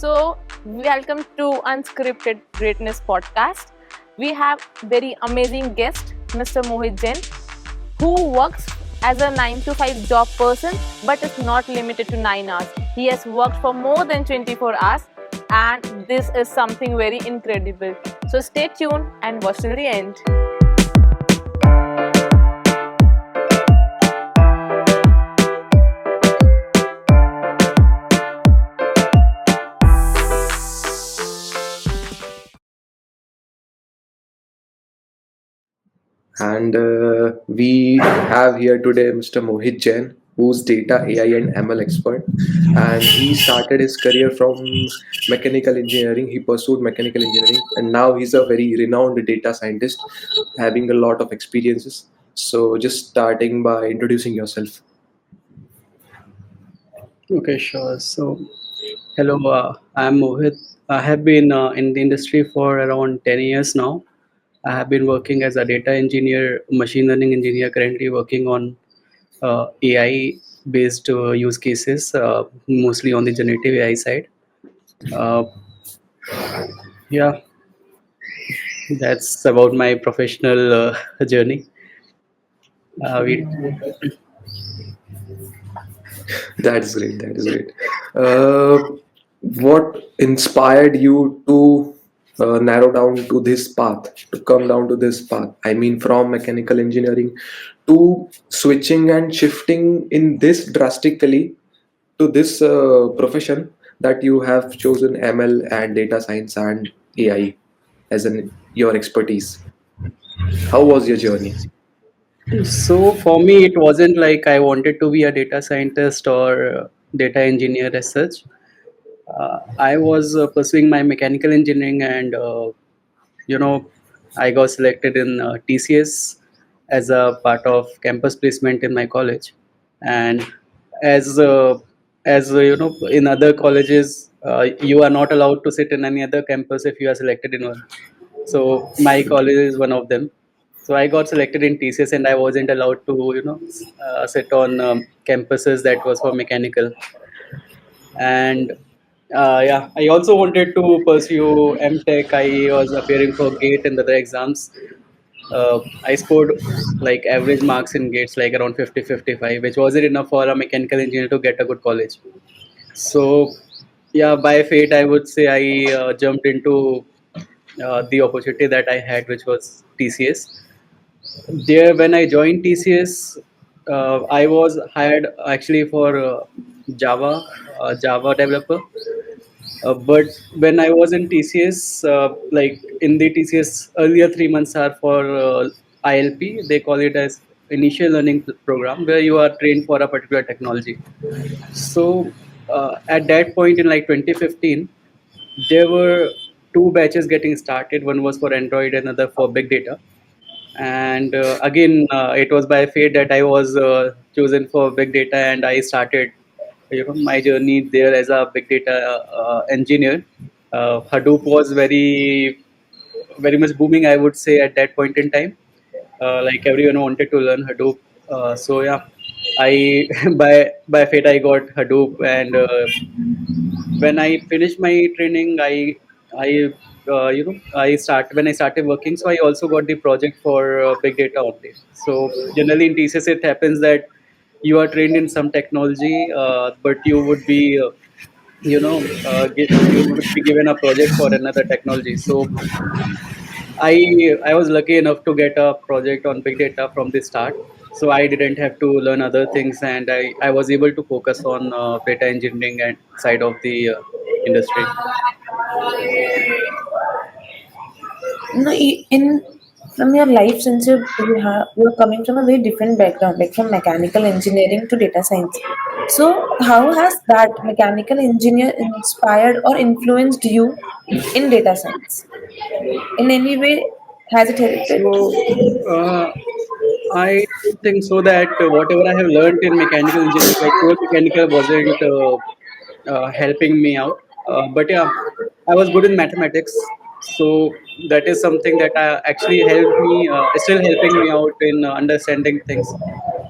So, welcome to Unscripted Greatness podcast. We have very amazing guest, Mr. Mohit Jain, who works as a 9 to 5 job person but is not limited to 9 hours. He has worked for more than 24 hours, and this is something very incredible. So, stay tuned and watch till the end. And we have here today Mr. Mohit Jain, who's data, AI, and ML expert. And he started his career from mechanical engineering. He pursued mechanical engineering, and now he's a very renowned data scientist, having a lot of experiences. So, just starting by introducing yourself. Okay, sure. So, hello, I'm Mohit. I have been in the industry for around 10 years now. I have been working as a data engineer, machine learning engineer, currently working on AI based use cases, mostly on the generative AI side. Uh, yeah, that's about my professional journey. We That's great. That is great. Uh, what inspired you to narrow down to this path, to come down to this path? I mean, from mechanical engineering to switching and shifting in this drastically to this profession that you have chosen ML and data science and AI as an your expertise. How was your journey? So for me, it wasn't like I wanted to be a data scientist or data engineer as such. I was pursuing my mechanical engineering, and I got selected in TCS as a part of campus placement in my college. And as in other colleges, you are not allowed to sit in any other campus if you are selected in one. So my college is one of them. So I got selected in TCS, and I wasn't allowed to sit on campuses that was for mechanical. And yeah, I also wanted to pursue MTech. I was appearing for GATE and other exams. I scored like average marks in GATES, like around 50-55, which wasn't enough for a mechanical engineer to get a good college. So yeah, by fate, I would say I jumped into the opportunity that I had, which was TCS. There, when I joined TCS, I was hired actually for Java, Java developer. But when I was in TCS, like in the TCS, earlier 3 months are for ILP. They call it as initial learning program, where you are trained for a particular technology. So at that point in like 2015, there were two batches getting started. One was for Android, another for big data. And again, it was by fate that I was chosen for big data, and I started my journey there as a big data engineer. Hadoop was very much booming, I would say, at that point in time. Like everyone wanted to learn Hadoop. So yeah, I by fate I got Hadoop, and when I finished my training, I start when I started working. So I also got the project for big data only. So generally in TCS it happens that you are trained in some technology, but you would be you would be given a project for another technology. So I was lucky enough to get a project on big data from the start. So I didn't have to learn other things, and I was able to focus on data engineering and side of the industry. No, in from your life, since you're coming from a very different background, like from mechanical engineering to data science. So how has that mechanical engineer inspired or influenced you in data science? In any way, has it helped it? So I don't think so that whatever I have learned in mechanical engineering, like core mechanical, wasn't helping me out. But yeah, I was good in mathematics, so that is something that actually helped me, still helping me out in understanding things.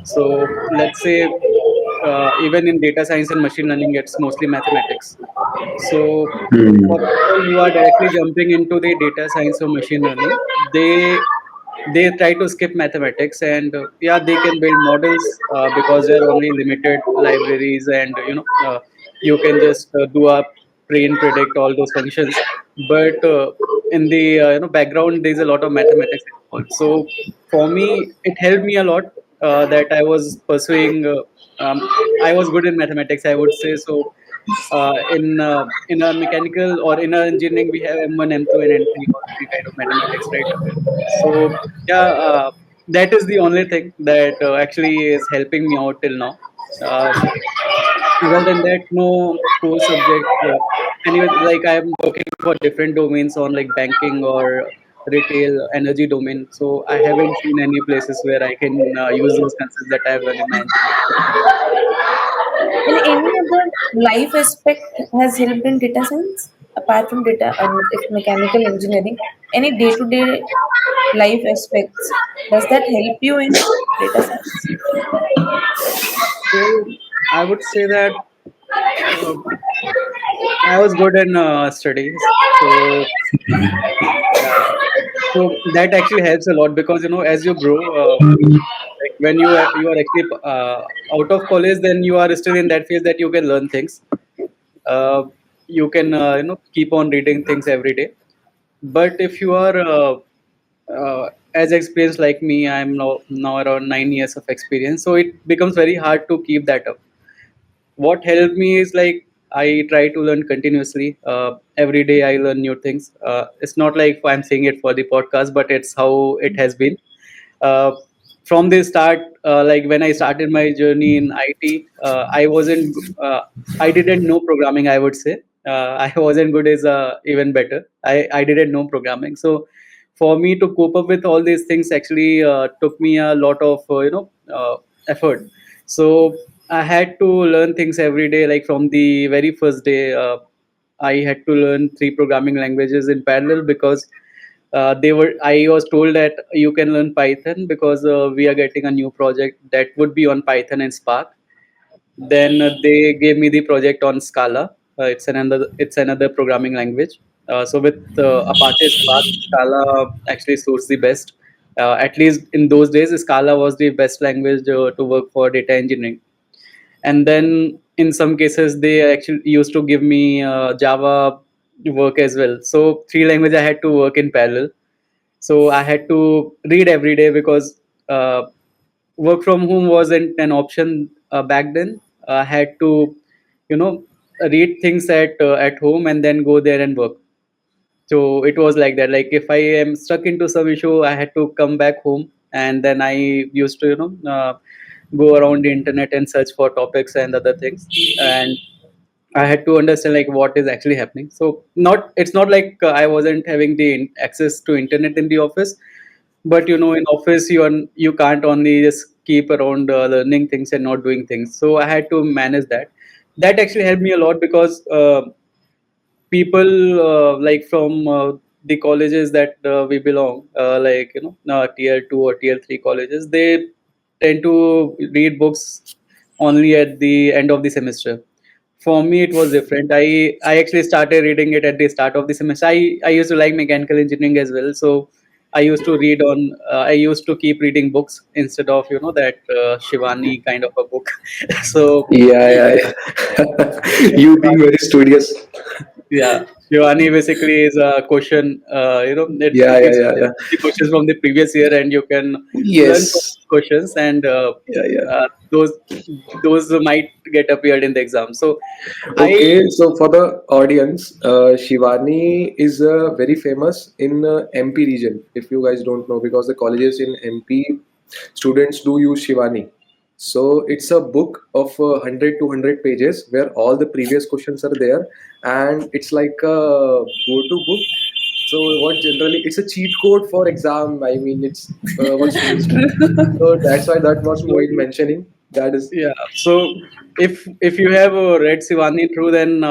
So let's say even in data science and machine learning, it's mostly mathematics. So for Hmm. people who are directly jumping into the data science or machine learning, they try to skip mathematics, and yeah, they can build models because there are only limited libraries, and you can just do a train, predict, all those functions. But in the background, there's a lot of mathematics involved. So for me, it helped me a lot that I was pursuing. I was good in mathematics, I would say. So in a mechanical or in a engineering, we have M1, M2, and N3, all three kind of mathematics, right? So yeah, that is the only thing that actually is helping me out till now. Uh, Other than that, no core subject. Anyway, like I'm working for different domains on like banking or retail, energy domain. So I haven't seen any places where I can use those concepts that I have learned in my engineering. And any other life aspect has helped in data science apart from data if mechanical engineering? Any day-to-day life aspects does that help you in data science? So I would say that uh, I was good in studies. So yeah, so that actually helps a lot because as you grow, like when you are actually out of college, then you are still in that phase that you can learn things. Uh, you can keep on reading things every day. But if you are as experienced like me, I'm now around 9 years of experience, so it becomes very hard to keep that up. What helped me is like I try to learn continuously. Every day I learn new things. It's not like I'm saying it for the podcast, but it's how it has been. Uh, from the start, like when I started my journey in IT, I didn't know programming, I would say. I wasn't good as even better. I didn't know programming. So for me to cope up with all these things actually took me a lot of effort. So I had to learn things every day. Like from the very first day, I had to learn three programming languages in parallel because they were. I was told that you can learn Python because we are getting a new project that would be on Python and Spark. Then they gave me the project on Scala. It's another programming language. So with Apache Spark, Scala actually suits the best. At least in those days, Scala was the best language to work for data engineering. And then in some cases, they actually used to give me Java work as well. So three languages I had to work in parallel. So I had to read every day because uh, work from home wasn't an option back then. I had to, you know, read things at home and then go there and work. So it was like that. Like if I am stuck into some issue, I had to come back home, and then I used to, go around the internet and search for topics and other things. And I had to understand like what is actually happening. So it's not like I wasn't having the access to internet in the office, but in office you can't only just keep around learning things and not doing things. So I had to manage that. That actually helped me a lot because people like from the colleges that we belong, like tier 2 or tier 3 colleges, they tend to read books only at the end of the semester. For me it was different. I actually started reading it at the start of the semester. I used to like mechanical engineering as well, so I used to keep reading books instead of that Shivani kind of a book. So Yeah, yeah, yeah. You being very studious. yeah, Shivani basically is a question. Yeah, It yeah, gives yeah, yeah. the questions from the previous year, and you can learn from Yes. those questions, and Yeah, yeah. uh, those those might get appeared in the exam. So I Okay, so for the audience, Shivani is very famous in MP region. If you guys don't know, because the colleges in MP students do use Shivani. So it's a book of 100 to 100 pages where all the previous questions are there, and it's like a go-to book. So what generally it's a cheat code for exam. I mean, it's what students do. So that's why that was so Mohit mentioning. That is yeah. So if you have read Shivani through, then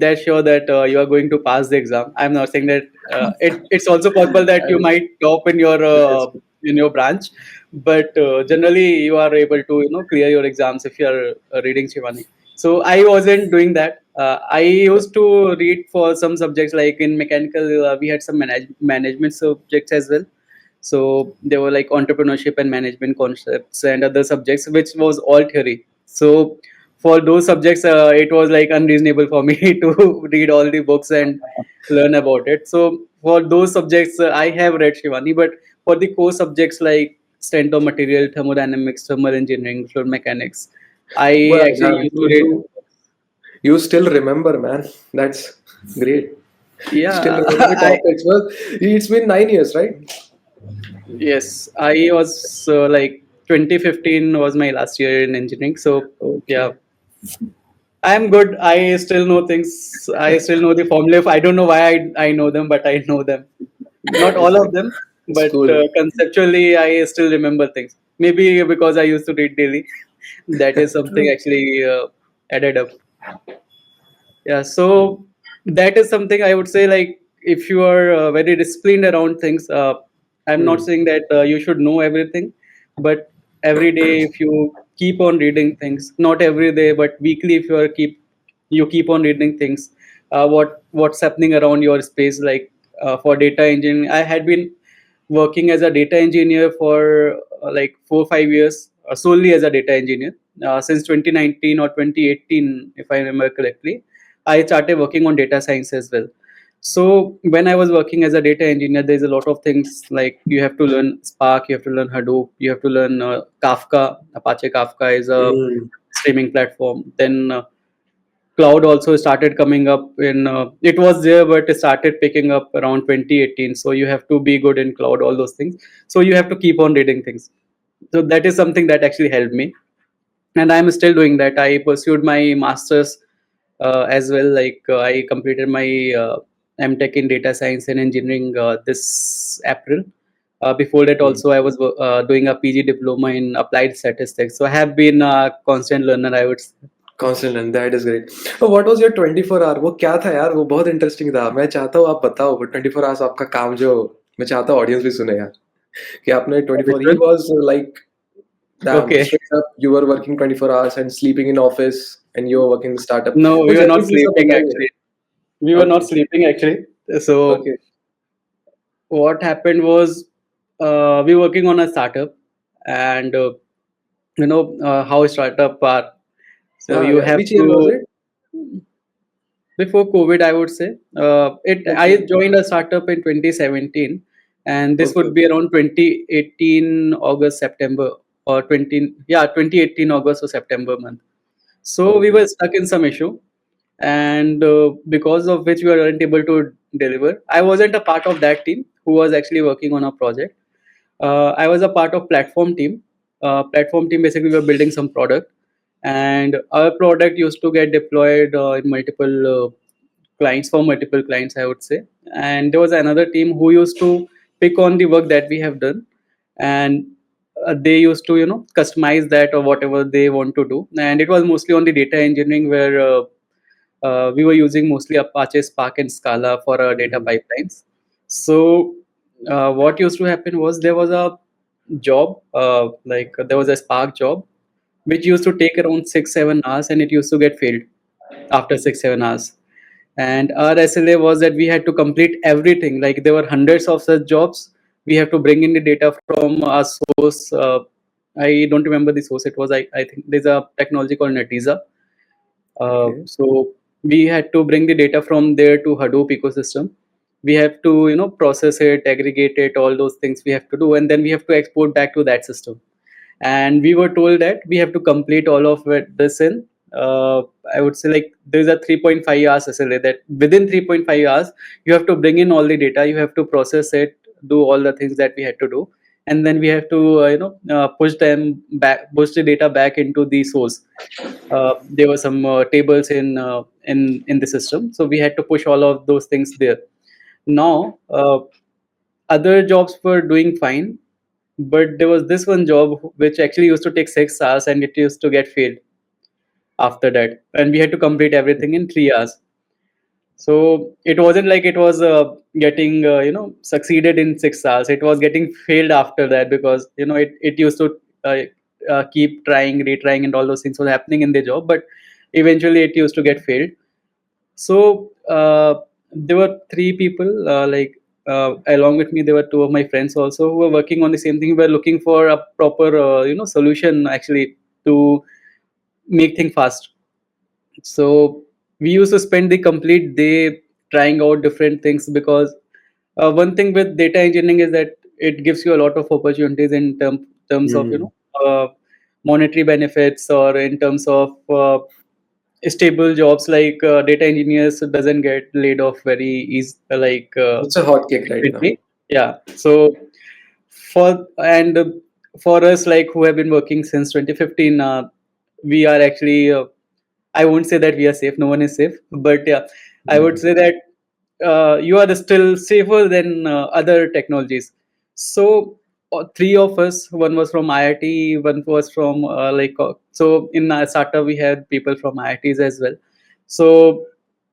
that's sure that you are going to pass the exam. I'm not saying that it's also possible that you might top in your that is in your branch, but generally you are able to clear your exams if you are reading Shivani. So I wasn't doing that. I used to read for some subjects, like in mechanical we had some management subjects as well. So there were like entrepreneurship and management concepts and other subjects, which was all theory. So for those subjects, it was like unreasonable for me to read all the books and learn about it. So for those subjects, I have read Shivani, but for the core subjects like strength of material, thermodynamics, thermal engineering, fluid mechanics, I Well actually done. used to read. You still remember, man. That's great. Still Yeah, remember the topics. Well, it's been 9 years, right? yes, I was like 2015 was my last year in engineering. So yeah, Okay. I'm good. I still know things. I still know the formula. I don't know why I know them, but I know them. Not That is all great. of them, It's but cool. conceptually, I still remember things. Maybe because I used to read daily. That is something True. actually added up. Yeah, so that is something I would say, like, if you are very disciplined around things, I'm not Hmm. saying that you should know everything, but every day if you keep on reading things, not every day, but weekly, if you keep on reading things, what's happening around your space, like for data engineering, I had been working as a data engineer for like 4 or 5 years, solely as a data engineer since 2019 or 2018, if I remember correctly. I started working on data science as well. So when I was working as a data engineer, there's a lot of things like you have to learn Spark, you have to learn Hadoop, you have to learn Kafka. Apache Kafka is a Hmm. streaming platform. Then cloud also started coming up in. It was there, but it started picking up around 2018. So you have to be good in cloud, all those things. So you have to keep on reading things. So that is something that actually helped me, and I'm still doing that. I pursued my masters as well. Like I completed my MTech in data science and engineering this April. Before that, Hmm. also I was doing a PG diploma in applied statistics. So I have been a constant learner, I would say. Constant and that is great. So what was your 24 hour? वो क्या था यार? वो बहुत interesting था. मैं चाहता हूँ आप बताओ. वो 24 hours आपका काम जो मैं चाहता हूँ ऑडियंस भी सुने यार. कि आपने Which 24 he one? was like damn Okay. straight up you were working 24 hours and sleeping in office and you were working in startup. No, we कुछ were ऐसी not चीजें sleeping बताइए. actually. We were not Okay. sleeping actually. So Okay. what happened was we were working on a startup, and how startup are. So you Yeah. have Which year was to, it? before COVID, I would say. It I Okay. joined a startup in 2017, and this Okay. would be around 2018 August September, or 2018 August or September month. So we Okay. were stuck in some issue, and because of which we weren't able to deliver. I wasn't a part of that team who was actually working on a project. I was a part of platform team. Platform team, basically we were building some product, and our product used to get deployed in multiple clients, for multiple clients, I would say. And there was another team who used to pick on the work that we have done, and they used to customize that or whatever they want to do. And it was mostly on the data engineering, where we were using mostly Apache Spark and Scala for our data Mhm. pipelines. So what used to happen was there was a job, like there was a Spark job, which used to take around 6-7 hours, and it used to get failed after 6-7 hours. And our SLA was that we had to complete everything. Like there were hundreds of such jobs. We have to bring in the data from our source. I don't remember the source. It was I think there's a technology called Netiza. Okay. So we had to bring the data from there to Hadoop ecosystem. We have to process it, aggregate it, all those things we have to do, and then we have to export back to that system. And we were told that we have to complete all of this in uh, I would say, like, there's a 3.5 hours SLA, that within 3.5 hours you have to bring in all the data, you have to process it, do all the things that we had to do, and then we have to push the data back into the source. There were some tables in the system, so we had to push all of those things there. Now other jobs were doing fine, but there was this one job which actually used to take 6 hours, and it used to get failed after that, and we had to complete everything in 3 hours. So it wasn't like it was getting succeeded in 6 hours. It was getting failed after that, because it used to keep trying, retrying, and all those things was happening in the job, but eventually it used to get failed. So there were three people, along with me. There were two of my friends also who were working on the same thing. We were looking for a proper solution actually to make things fast. So we used to spend the complete day trying out different things, because one thing with data engineering is that it gives you a lot of opportunities in terms of Hmm. monetary benefits, or in terms of stable jobs. Like data engineers doesn't get laid off very easy, It's a hot cake right now. frequently. Yeah. So for us, like, who have been working since 2015, we are actually, I won't say that we are safe. No one is safe, but yeah, I would Hmm. say that you are still safer than other technologies. So three of us, one was from IIT, one was from so in our startup we had people from IITs as well. So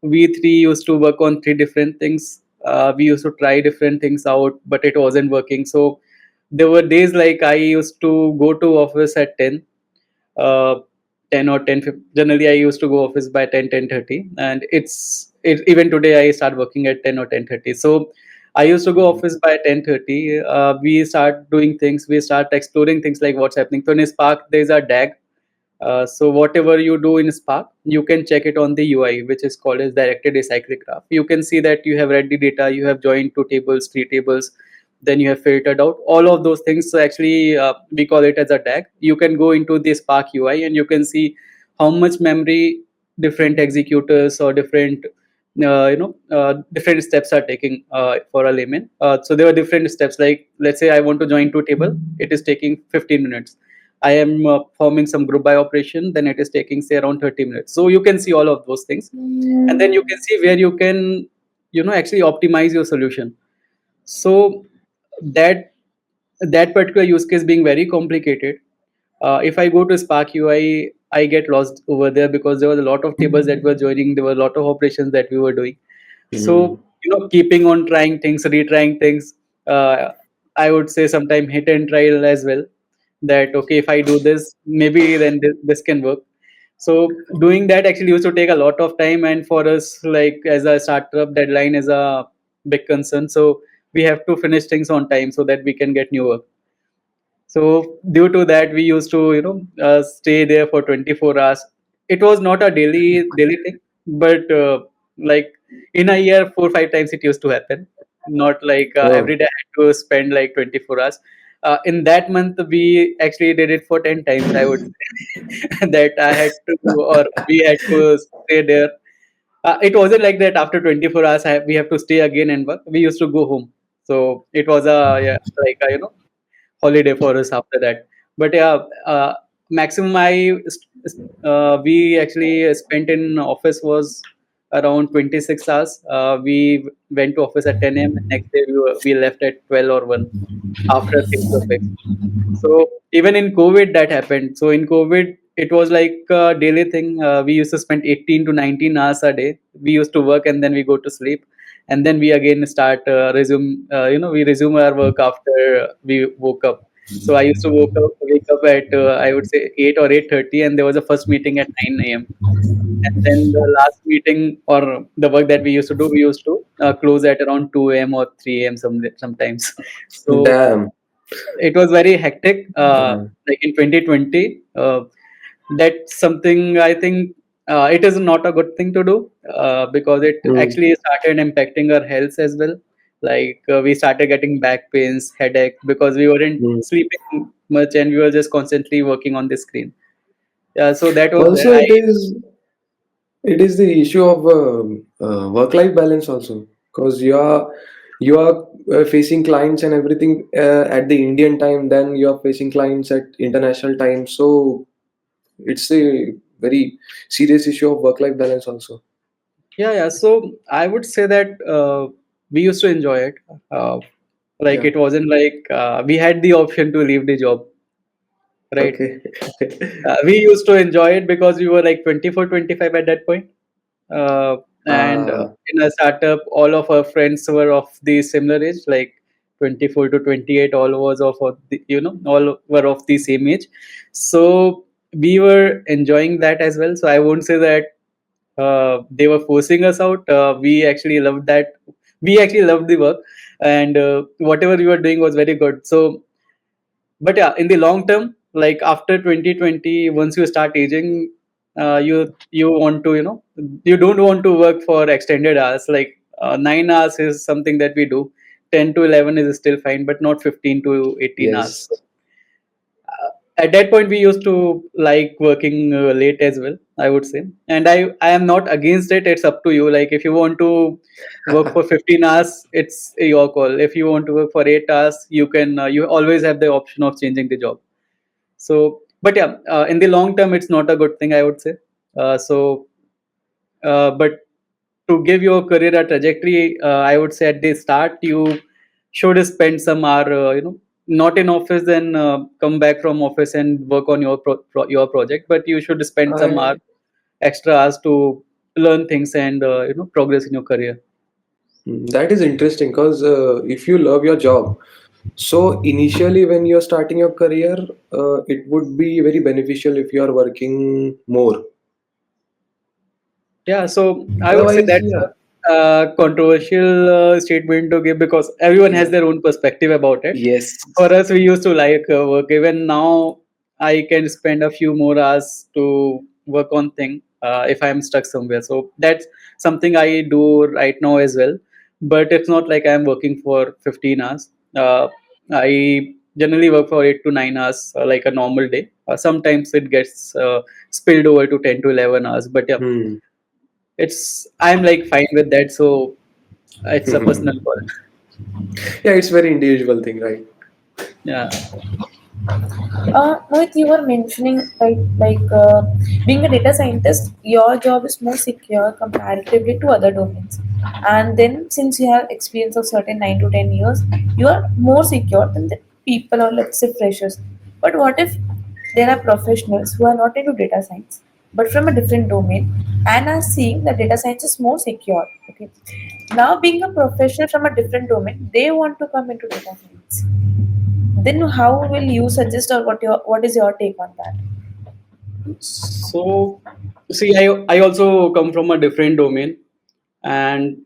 we three used to work on three different things. We used to try different things out, but it wasn't working. So there were days like I used to go to office at 10, uh, 10 or 10 generally I used to go office by 10:30, and even today I start working at 10 or 10:30. So I used to go office by 10:30. We start doing things, we start exploring things like what's happening. So in Spark there's a DAG. So whatever you do in Spark, you can check it on the UI, which is called as directed acyclic graph. You can see that you have read the data, you have joined two tables, three tables, then you have filtered out all of those things. So actually, we call it as a tag. You can go into the Spark UI and you can see how much memory different executors or different steps are taking for a layman. So there are different steps. Like, let's say I want to join two table, it is taking 15 minutes. I am forming some group by operation, then it is taking say around 30 minutes. So you can see all of those things, and then you can see where you can actually optimize your solution. So that that particular use case being very complicated, if I go to Spark UI, I get lost over there, because there was a lot of tables that were joining, there were a lot of operations that we were doing. So Hmm. keeping on trying things, retrying things, uh, I would say sometime hit and trial as well, that okay, if I do this, maybe then this can work. So doing that actually used to take a lot of time, and for us, like, as a startup, deadline is a big concern. So we have to finish things on time so that we can get new work. So due to that, we used to stay there for 24 hours. It was not a daily thing, but like in a year, 4 5 times it used to happen. Not like every Oh, day I had to spend like 24 hours. In that month, we actually did it for 10 times. I would say that I had to, or we had to stay there. It wasn't like that after 24 hours we have to stay again and work. We used to go home. So it was a, yeah, like a, holiday for us after that. But yeah, maximum we actually spent in office was around 26 hours. We went to office at 10 a.m. Next day we left at 12 or 1 after things were fixed. So even in COVID, that happened. So in COVID, it was like a daily thing. We used to spend 18 to 19 hours a day. We used to work and then we go to sleep, and then we again start resume. We resume our work after we woke up. So I used to wake up at I would say 8 or 8:30, and there was a first meeting at 9 a.m. And then the last meeting or the work that we used to do, we used to close at around 2 a.m. or 3 a.m. Sometimes. So damn. it was very hectic, Uh, like in 2020. That's something I think it is not a good thing to do, because it hmm. actually started impacting our health as well. Like we started getting back pains, headache, because we weren't Hmm. sleeping much and we were just constantly working on the screen. Yeah, so that was there. Also, it is the issue of work-life balance also, because you are facing clients and everything at the Indian time, then you are facing clients at international time. So it's a very serious issue of work-life balance also. Yeah. So I would say that we used to enjoy it. Uh, like Yeah. it wasn't like we had the option to leave the job, right? Okay. We used to enjoy it because we were like 24, 25 at that point. And uh, in a startup, all of our friends were of the similar age, like 24 to 28. All was of the, all were of the same age. So we were enjoying that as well. So I won't say that they were forcing us out. We actually loved that. We actually loved the work, and whatever we were doing was very good. So, but yeah, in the long term, like after 2020, once you start aging, you want to, you don't want to work for extended hours. Like 9 hours is something that we do. 10 to 11 is still fine, but not 15 to 18 hours. yes. At that point we used to like working late as well, I would say. And I am not against it. It's up to you. Like if you want to work for 15 hours, it's your call. If you want to work for 8 hours, you can, you always have the option of changing the job. So but yeah, in the long term it's not a good thing, I would say. But to give your career a trajectory, I would say at the start you should spend some hour, not in office, then come back from office and work on your your project. But you should spend some hour, I, extra hours to learn things and progress in your career. that is interesting because if you love your job, so initially when you're starting your career, it would be very beneficial if you are working more. Yeah, so I would say Otherwise, that's yeah, a controversial statement to give, because everyone has yeah, their own perspective about it. yes, For us, we used to like work. Even now, I can spend a few more hours to work on thing if I'm stuck somewhere. So that's something I do right now as well. But it's not like I'm working for 15 hours. I generally work for 8 to 9 hours, like a normal day. Sometimes it gets spilled over to 10 to 11 hours. But yeah, hmm. I'm like fine with that. So it's a personal call. Yeah, it's very individual thing, right? Yeah. Mohit, you were mentioning being a data scientist, your job is more secure comparatively to other domains. And then, since you have experience of certain 9 to 10 years, you are more secure than the people or let's say freshers. But what if there are professionals who are not into data science but from a different domain and are seeing that data science is more secure? Okay, now being a professional from a different domain, they want to come into data science. Then how will you suggest, or what is your take on that? So, see, I also come from a different domain, and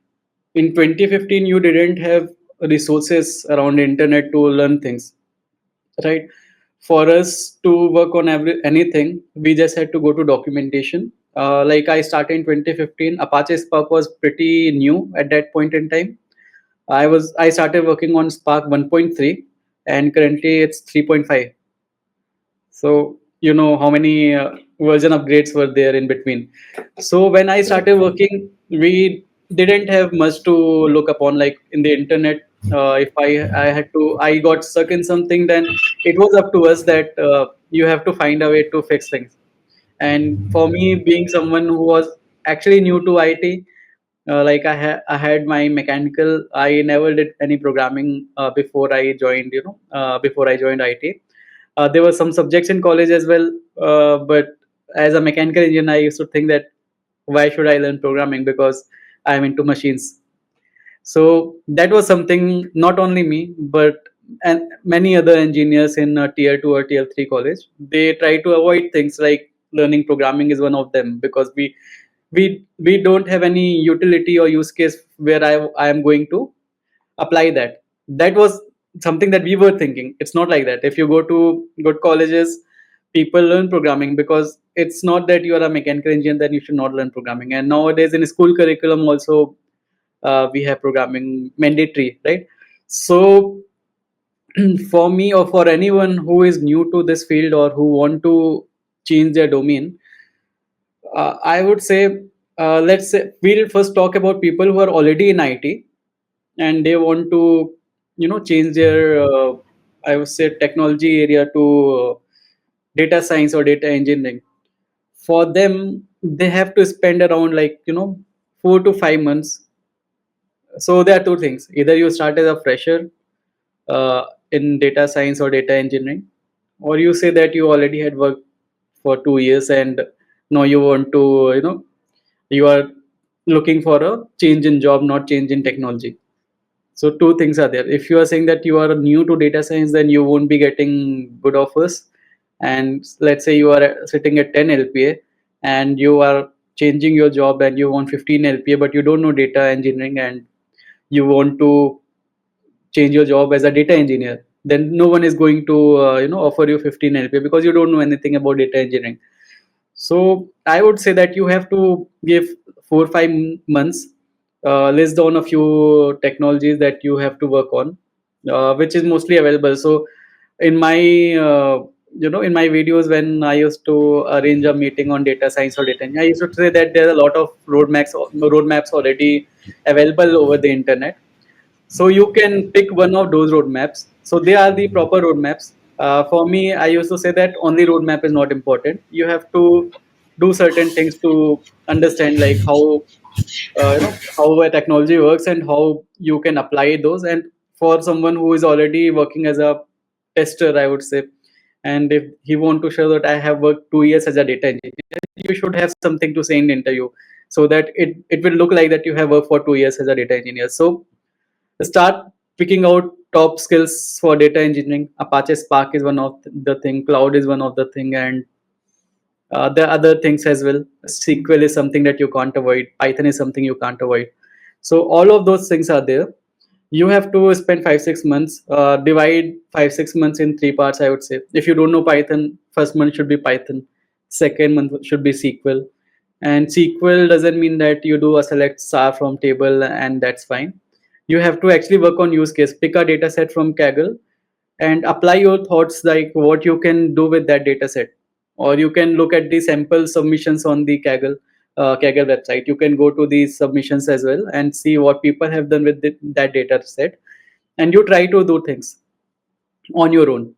in 2015, you didn't have resources around internet to learn things, right? For us to work on anything, we just had to go to documentation. Like I started in 2015, Apache Spark was pretty new at that point in time. I started working on Spark 1.3, and currently it's 3.5. So you know how many version upgrades were there in between. So when I started working, we didn't have much to look upon, like in the internet. If I had to, I got stuck in something, then it was up to us that you have to find a way to fix things. And for me, being someone who was actually new to IT, like I had my mechanical. I never did any programming before I joined. Before I joined IT, there were some subjects in college as well. But as a mechanical engineer, I used to think that why should I learn programming, because I am into machines. So that was something not only me, but and many other engineers in tier 2 or tier 3 college, they try to avoid things like learning programming is one of them, because we don't have any utility or use case where I am going to apply that. That was something that we were thinking. It's not like that. If you go to good colleges, people learn programming, because it's not that you are a mechanical engineer then you should not learn programming. And nowadays in school curriculum also, we have programming mandatory, right? So for me, or for anyone who is new to this field or who want to change their domain, I would say, let's say we'll first talk about people who are already in IT and they want to, change their, I would say, technology area to data science or data engineering. For them, they have to spend around, like, 4 to 5 months. So there are two things: either you start as a fresher in data science or data engineering, or you say that you already had worked for 2 years and now you want to, you are looking for a change in job, not change in technology. So two things are there. If you are saying that you are new to data science, then you won't be getting good offers. And let's say you are sitting at 10 LPA and you are changing your job and you want 15 LPA, but you don't know data engineering and you want to change your job as a data engineer, then no one is going to offer you 15 LPA because you don't know anything about data engineering. So I would say that you have to give 4 or 5 months, list down a few technologies that you have to work on, which is mostly available. So in my in my videos, when I used to arrange a meeting on data science or data engineering, I used to say that there are a lot of roadmaps already available over the internet. So you can pick one of those roadmaps. So they are the proper roadmaps. For me, I used to say that only roadmap is not important. You have to do certain things to understand like how a technology works and how you can apply those. And for someone who is already working as a tester, I would say, and if he want to show that I have worked 2 years as a data engineer, you should have something to say in the interview so that it will look like that you have worked for 2 years as a data engineer. So start picking out top skills for data engineering. Apache Spark is one of the thing, cloud is one of the thing, and there are other things as well. SQL is something that you can't avoid, Python is something you can't avoid. So all of those things are there. You have to spend 5 6 months, divide 5 6 months in three parts, I would say. If you don't know Python, first month should be Python, second month should be SQL. And SQL doesn't mean that you do a select star from table and that's fine. You have to actually work on use case, pick a data set from Kaggle and apply your thoughts like what you can do with that data set. Or you can look at the sample submissions on the Kaggle website. You can go to these submissions as well and see what people have done with that data set, and you try to do things on your own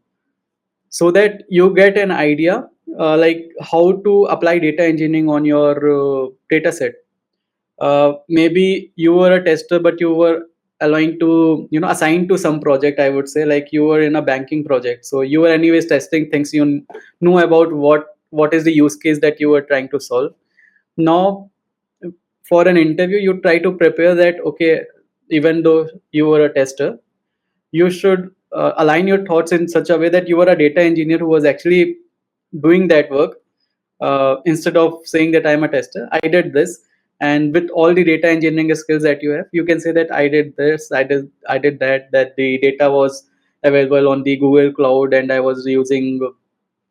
so that you get an idea like how to apply data engineering on your data set. Maybe you were a tester but you were aligned to assigned to some project, I would say, like you were in a banking project, so you were anyways testing things. You know about what is the use case that you were trying to solve. Now for an interview you try to prepare that, okay, even though you were a tester, you should align your thoughts in such a way that you are a data engineer who was actually doing that work. Instead of saying that I'm a tester, I did this, and with all the data engineering skills that you have, you can say that I did this, I did that, that the data was available on the Google Cloud and I was using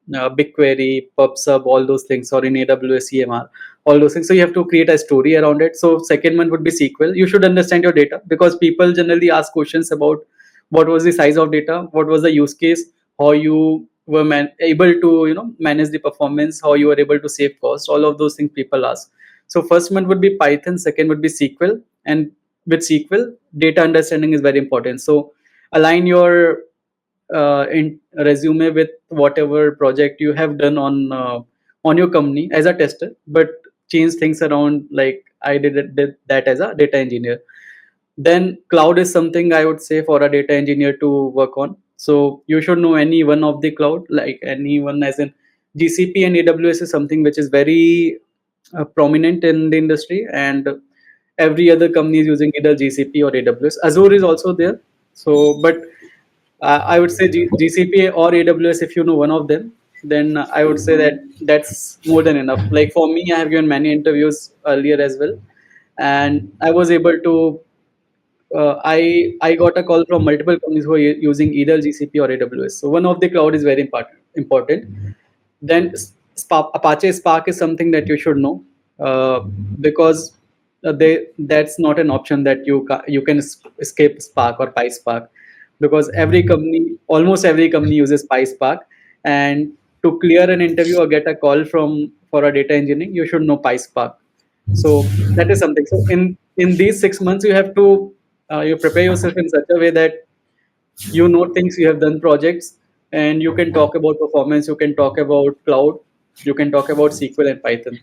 BigQuery, PubSub, all those things, or in AWS EMR, all those things. So you have to create a story around it. So second one would be SQL. You should understand your data because people generally ask questions about what was the size of data, what was the use case, how you were able to manage the performance, how you were able to save cost. All of those things people ask. So first one would be Python, second would be SQL, and with SQL, data understanding is very important. So align your in resume with whatever project you have done on your company as a tester, but change things around like I did that as a data engineer. Then cloud is something I would say for a data engineer to work on. So you should know any one of the cloud, like any one, as in GCP and AWS is something which is very prominent in the industry, and every other company is using either GCP or AWS. Azure is also there. So but I would say GCP or AWS, if you know one of them, then I would say that that's more than enough. Like for me, I have given many interviews earlier as well, and I was able to. I got a call from multiple companies who are using either GCP or AWS. So one of the cloud is very important. Then Apache Spark is something that you should know, because that's not an option that you can escape Spark or PySpark, because almost every company uses PySpark, and to clear an interview or get a call for a data engineering, you should know PySpark. So that is something. So in these 6 months, you have to you prepare yourself in such a way that you know things, you have done projects, and you can talk about performance, you can talk about cloud, you can talk about SQL and Python.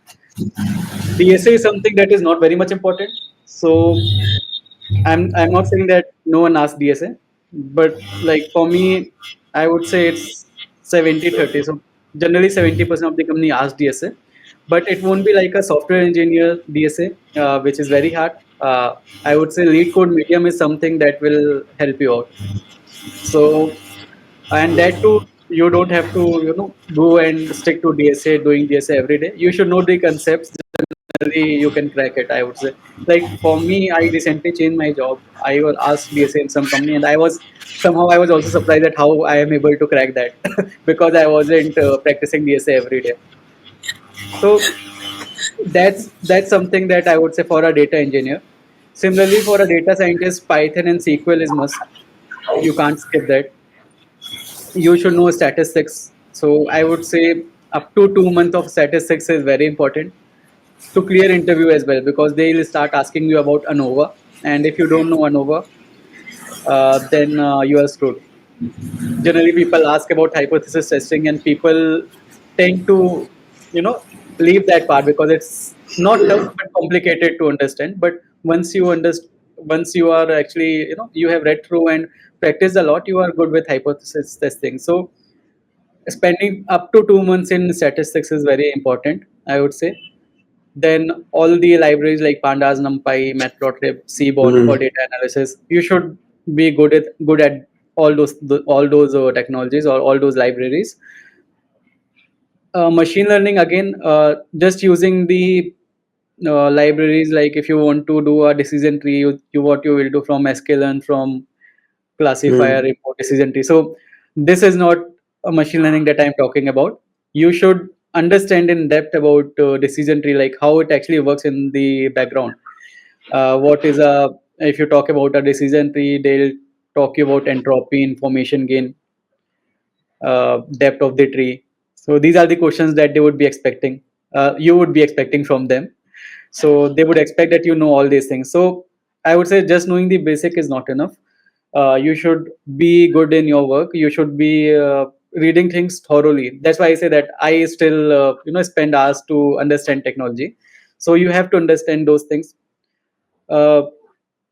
DSA is something that is not very much important. So I'm not saying that no one asks DSA, but like for me, I would say it's 70/30. So generally 70% of the company asks DSA, but it won't be like a software engineer DSA, which is very hard. I would say lead code medium is something that will help you out. So, and that too, you don't have to, go and stick to DSA, doing DSA every day. You should know the concepts. Generally, you can crack it, I would say. Like for me, I recently changed my job. I was asked DSA in some company, and I was also surprised at how I am able to crack that because I wasn't practicing DSA every day. So that's something that I would say for a data engineer. Similarly, for a data scientist, Python and SQL is must. You can't skip that. You should know statistics. So I would say up to 2 months of statistics is very important to clear interview as well, because they will start asking you about ANOVA, and if you don't know ANOVA, then you are screwed. Generally, people ask about hypothesis testing, and people tend to, you know, leave that part because it's not tough but complicated to understand. But once you are actually, you have read through and practiced a lot, you are good with hypothesis testing. So spending up to 2 months in statistics is very important, I would say. Then all the libraries like pandas, numpy, matplotlib, seaborn for Hmm. data analysis, you should be good at all those technologies or all those libraries. Machine learning, again, just using the libraries, like if you want to do a decision tree, what you will do from sklearn, from classifier, Hmm. report, decision tree. So this is not a machine learning that I'm talking about. You should understand in depth about decision tree, like how it actually works in the background. What is a If you talk about a decision tree, they'll talk you about entropy, information gain, depth of the tree. So these are the questions that they would be expecting. You would be expecting from them. So they would expect that you know all these things. So I would say just knowing the basic is not enough. You should be good in your work. You should be reading things thoroughly. That's why I say that I still spend hours to understand technology. So you have to understand those things. uh,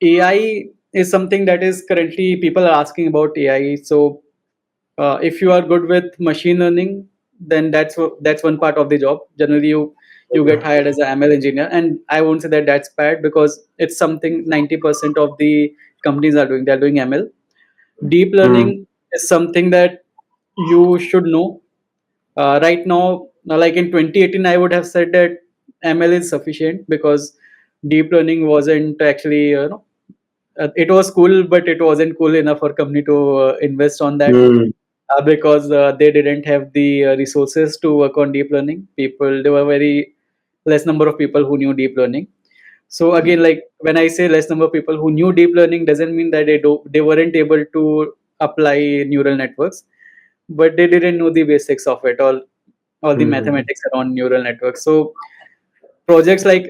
AI is something that is currently people are asking about AI. So if you are good with machine learning, then that's one part of the job. Generally, you get hired as an ML engineer, and I won't say that that's bad, because it's something 90% of the companies are doing. They're doing ML. Deep Hmm. learning is something that you should know. Right now, like in 2018, I would have said that ML is sufficient, because deep learning wasn't actually, it was cool, but it wasn't cool enough for company to invest on that, Hmm. because they didn't have the resources to work on deep learning. There were very less number of people who knew deep learning. So again, like when I say less number of people who knew deep learning, doesn't mean that they weren't able to apply neural networks, but they didn't know the basics of it, all the Hmm. mathematics around neural networks. So projects like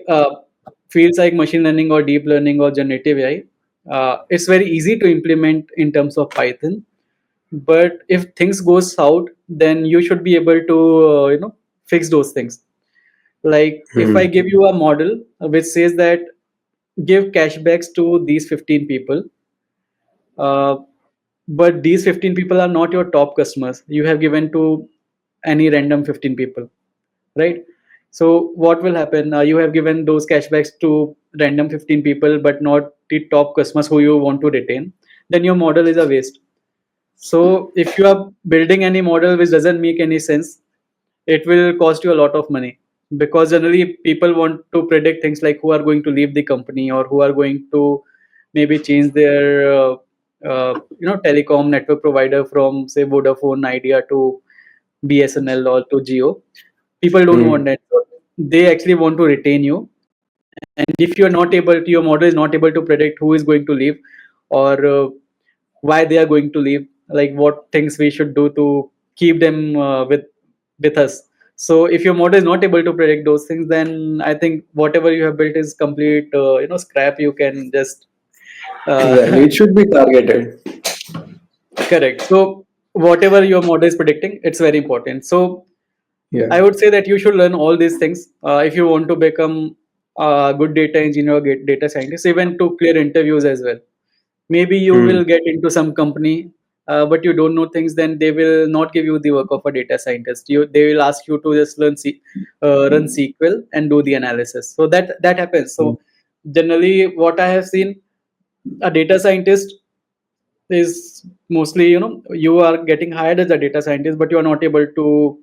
fields like machine learning or deep learning or generative AI, it's very easy to implement in terms of Python. But if things go south, then you should be able to fix those things. Like if I Hmm. give you a model which says that give cashbacks to these 15 people, uh, but these 15 people are not your top customers, you have given to any random 15 people, right? So what will happen? You have given those cashbacks to random 15 people, but not the top customers who you want to retain. Then your model is a waste. So if you are building any model which doesn't make any sense, it will cost you a lot of money, because generally people want to predict things like who are going to leave the company, or who are going to maybe change their telecom network provider from, say, Vodafone Idea to BSNL or to Geo. People don't Hmm. want that. So they actually want to retain you, and if you're not able to, your model is not able to predict who is going to leave, or why they are going to leave, like what things we should do to keep them with us. So if your model is not able to predict those things, then I think whatever you have built is complete scrap. You can just Exactly. uh, It should be targeted. correct. So whatever your model is predicting, it's very important. So Yeah. I would say that you should learn all these things if you want to become a good data engineer or data scientist, even to clear interviews as well. Maybe you Hmm. will get into some company. but you don't know things, then they will not give you the work of a data scientist. They will ask you to just run SQL and do the analysis. So that happens. Mm. So generally, what I have seen, a data scientist is mostly, you are getting hired as a data scientist, but you are not able to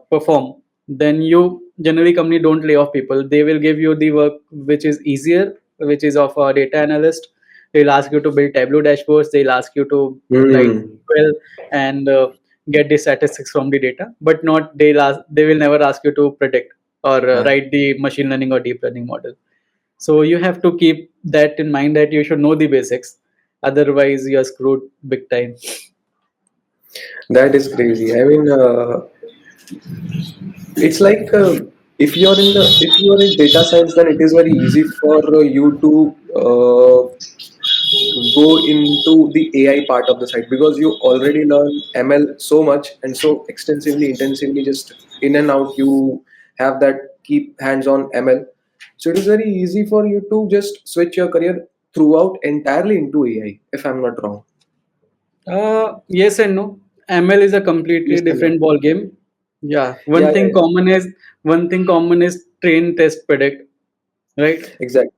perform. Then you generally, company don't lay off people. They will give you the work which is easier, which is of a data analyst. They'll ask you to build Tableau dashboards. They'll ask you to write Mm. well and get the statistics from the data, but not they will never ask you to predict or Ah, write the machine learning or deep learning model. So you have to keep that in mind, that you should know the basics, otherwise you are screwed big time. that is crazy. I mean, it's like if you are in data science, then it is very easy for you to go into the AI part of the site because you already learn ML so much and so extensively, intensively, just in and out. You have that keep hands on ML. So it is very easy for you to just switch your career throughout entirely into AI, if I'm not wrong. Yes and no. ML is a completely Yes, I know. different ball game. Yeah, Yeah, yeah, yeah. one thing common is train, test, predict, right? Exactly.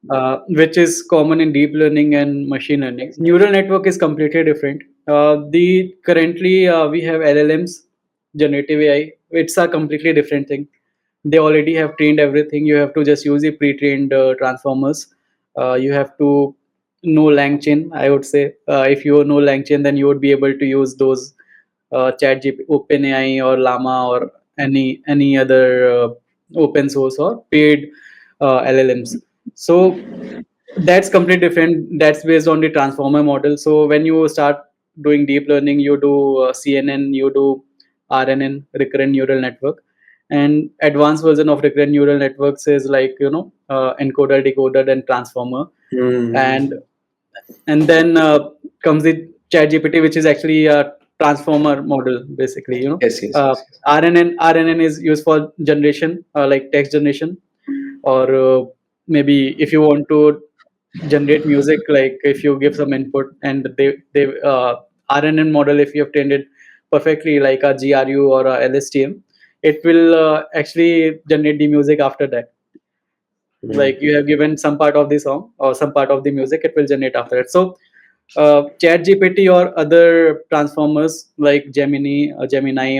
Which is common in deep learning and machine learning. Neural network is completely different. The currently we have LLMs, generative AI. It's a completely different thing. They already have trained everything. You have to just use the pre-trained transformers. You have to know LangChain. I would say if you know LangChain, then you would be able to use those ChatGPT, OpenAI, or Llama, or any other open source or paid LLMs. So that's completely different. That's based on the transformer model. So when you start doing deep learning, you do CNN, you do RNN, recurrent neural network. And advanced version of recurrent neural networks is like, encoder, decoder, and transformer. And Mm. then comes the chat gpt, which is actually a transformer model, basically. Yes, yes, yes, yes. RNN is used for generation, like text generation, or maybe if you want to generate music, like if you give some input and they RNN model, if you have trained it perfectly, like a GRU or a LSTM, it will actually generate the music after that. Mm. Like you have given some part of the song or some part of the music, it will generate after it. So chat gpt or other transformers like Gemini,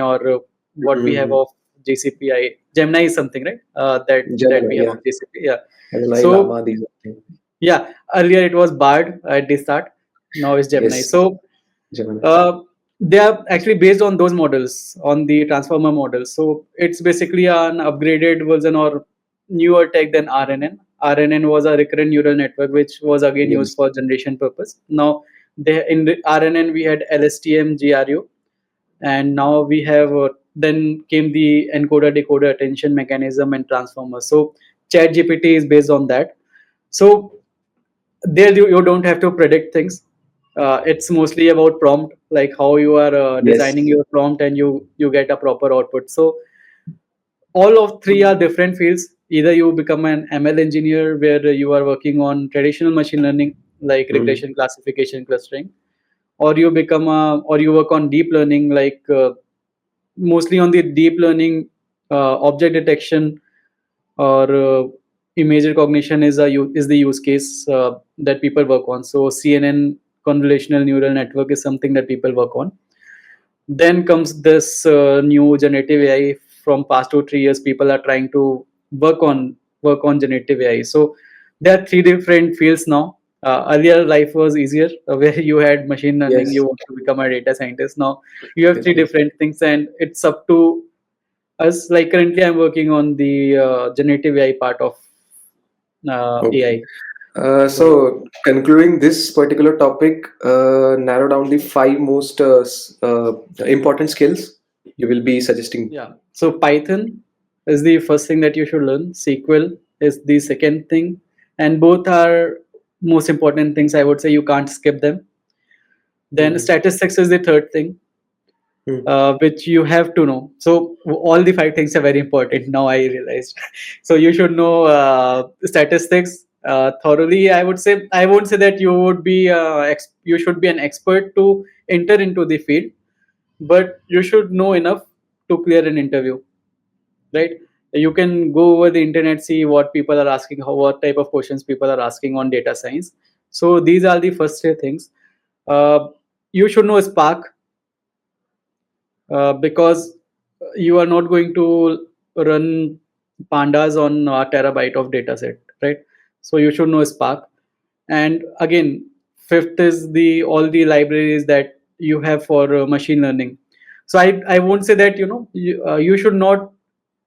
or what we have Mm. of GCPI. Gemini is something, right? That Gemini, we have yeah. of GCP, yeah. Gemini, So Llama, these are things. yeah, earlier it was Bard at the start, now it's Gemini. Yes, So Gemini. uh, they are actually based on those models, on the transformer models. So it's basically an upgraded version or newer tech than RNN. RNN was a recurrent neural network, which was again used Yes. for generation purpose. Now, in the RNN we had LSTM, GRU, and now we have then came the encoder, decoder, attention mechanism, and transformer. So ChatGPT is based on that. So there you don't have to predict things. It's mostly about prompt, like how you are Yes. designing your prompt, and you get a proper output. So all of three are different fields. Either you become an ML engineer, where you are working on traditional machine learning like Mm. regression, classification, clustering, or you work on deep learning, like mostly on the deep learning, object detection, or image recognition is the use case that people work on. So CNN, convolutional neural network, is something that people work on. Then comes this new generative AI. From past 2 3 years, people are trying to work on generative AI. So there are three different fields now. Earlier life was easier, where you had machine learning, Yes. you want to become a data scientist. Now you have Yes. three Yes. different things, and it's up to us. Like currently I'm working on the generative AI part of Okay. AI. So So concluding this particular topic, narrow down the five most important skills you will be suggesting. yeah, so Python is the first thing that you should learn. SQL is the second thing, and both are most important things. I would say you can't skip them. Then Mm. statistics is the third thing, Mm. which you have to know. So all the five things are very important. Now I realized. So you should know statistics. thoroughly. I would say I won't say that you would be you should be an expert to enter into the field, but you should know enough to clear an interview, right? You can go over the internet, see what people are asking, what type of questions people are asking on data science. So these are the first three things. uh, you should know Spark, because you are not going to run pandas on a terabyte of data set, right? So you should know Spark. And again, fifth is the all the libraries that you have for machine learning. So I won't say that you should not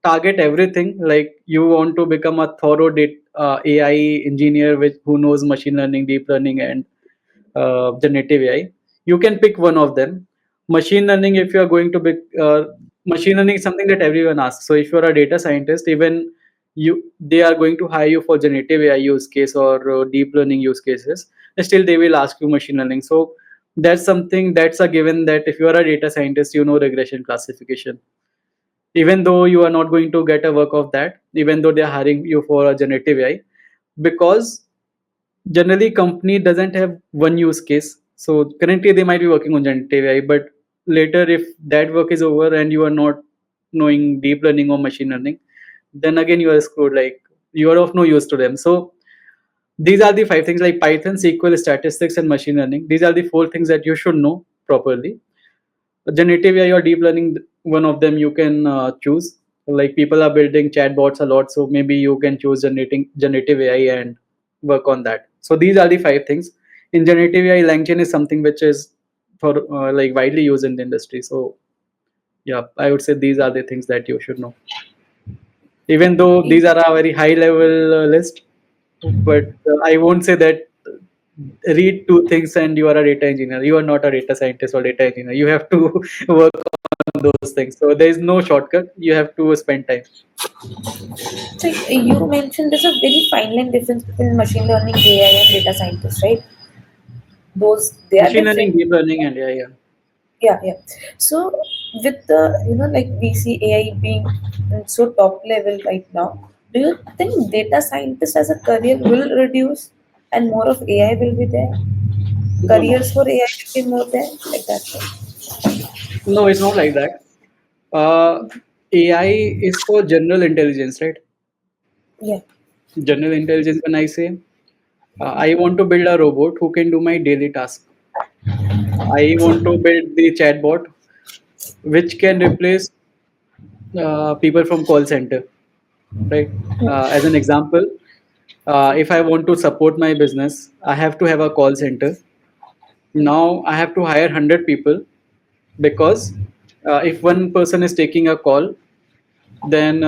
target everything. Like you want to become a thorough AI engineer with who knows machine learning, deep learning, and generative AI. You can pick one of them. Machine learning, if you are going to be machine learning is something that everyone asks. So if you are a data scientist, even they are going to hire you for generative AI use case or deep learning use cases. Still, they will ask you machine learning. So that's something that's a given that if you are a data scientist, you know regression classification. Even though you are not going to get a work of that, even though they are hiring you for a generative AI, because generally company doesn't have one use case. So currently they might be working on generative AI, but later if that work is over and you are not knowing deep learning or machine learning, then again you are screwed. Like you are of no use to them. So these are the five things, like Python, SQL, statistics, and machine learning. These are the four things that you should know properly. Generative AI or deep learning, one of them you can choose. Like people are building chatbots a lot, so maybe you can choose generative AI and work on that. So these are the five things. In generative AI, LangChain is something which is for like widely used in the industry. So yeah, I would say these are the things that you should know. Even though these are a very high level list, but I won't say that read two things and you are a data engineer. You are not a data scientist or data engineer. You have to work on those things. So there is no shortcut. You have to spend time. So you mentioned there's a very fine line difference between machine learning, AI, and data scientists, right? Those they are Machine learning, different. deep learning, and yeah. Yeah, yeah. So with the like we see AI being so top level right now, do you think data scientist as a career will reduce and more of AI will be there? No, no, Careers for AI will be more there, like that, right? no. It's not like that. Uh, AI is for general intelligence, right? Yeah. General intelligence. When I say I want to build a robot who can do my daily task. I want to build the chatbot which can replace people from call center, right? As an example, if I want to support my business, I have to have a call center. Now I have to hire 100 people because if one person is taking a call, then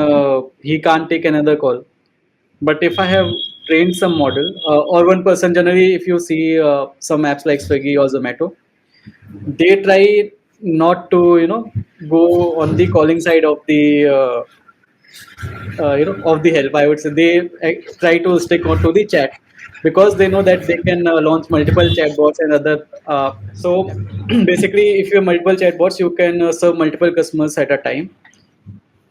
he can't take another call. But if I have trained some model, or one person, generally, if you see some apps like Swiggy or Zomato, they try not to, go on the calling side of the of the help. I would say they try to stick on to the chat because they know that they can launch multiple chatbots and other so basically if you have multiple chatbots you can serve multiple customers at a time,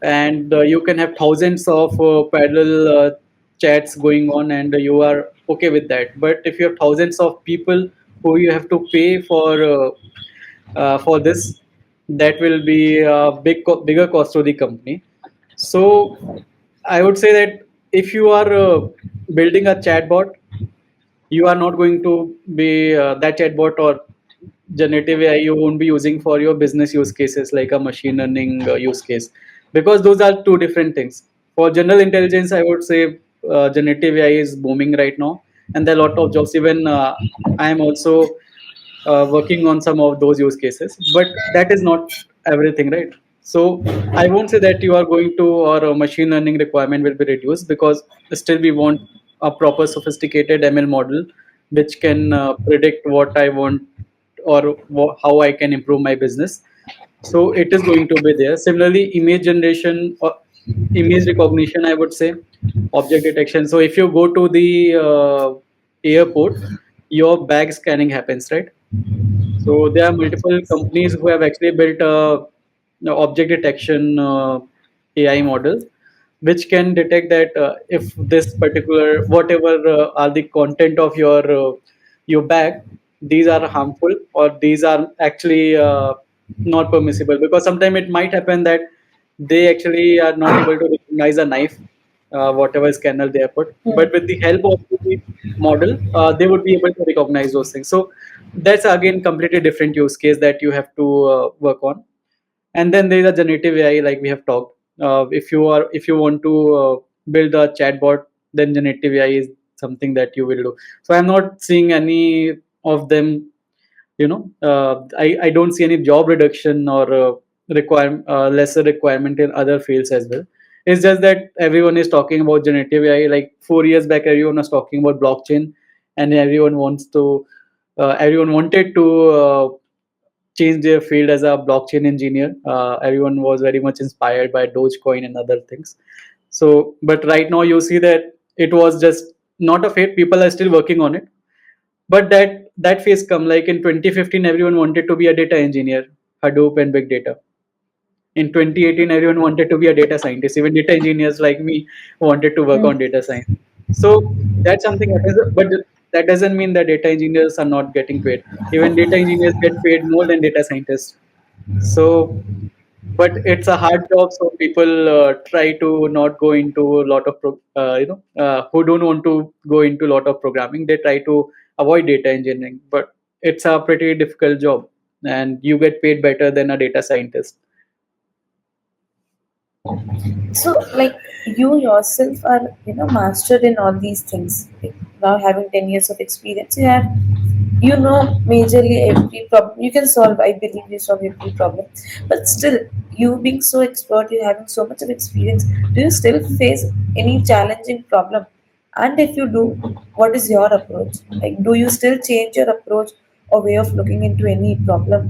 and you can have thousands of parallel chats going on and you are okay with that. But if you have thousands of people who you have to pay for this, that will be a bigger cost to the company. So I would say that if you are building a chatbot, you are not going to be that chatbot or generative AI you won't be using for your business use cases like a machine learning use case, because those are two different things. For general intelligence, I would say generative AI is booming right now, and there are a lot of jobs. Even I am also working on some of those use cases, but that is not everything, right? So I won't say that you are going to or a machine learning requirement will be reduced, because still we want a proper sophisticated ML model which can predict what I want or how I can improve my business. So it is going to be there. Similarly, image generation or image recognition, I would say, object detection. So if you go to the airport, your bag scanning happens, right? So there are multiple companies who have actually built a object detection AI model. which can detect that if this particular whatever are the content of your bag, these are harmful or these are actually not permissible, because sometimes it might happen that they actually are not able to recognize a knife, whatever scanner they have put, but with the help of the model, they would be able to recognize those things. So that's again completely different use case that you have to work on. And then there is a generative AI, like we have talked. If you want to build a chatbot, then generative AI is something that you will do. So I'm not seeing any of them, I don't see any job reduction or lesser requirement in other fields as well. It's just that everyone is talking about generative AI. Like 4 years back, everyone was talking about blockchain, and everyone wanted to change their field as a blockchain engineer. Everyone was very much inspired by Dogecoin and other things. So, but right now you see that it was just not a fate. People are still working on it, but that phase come, like in 2015 everyone wanted to be a data engineer, Hadoop and big data. In 2018 everyone wanted to be a data scientist, even data engineers like me wanted to work on data science. So that's something happens, but that doesn't mean that data engineers are not getting paid. Even data engineers get paid more than data scientists. So, but it's a hard job, so people try to not go into a lot of who don't want to go into a lot of programming, they try to avoid data engineering. But it's a pretty difficult job, and you get paid better than a data scientist. So, like, you yourself are, mastered in all these things. Like, now having 10 years of experience, you know, majorly every problem you can solve. I believe you solve every problem, but still, you being so expert, you having so much of experience, do you still face any challenging problem? And if you do, what is your approach? Like, do you still change your approach or way of looking into any problem?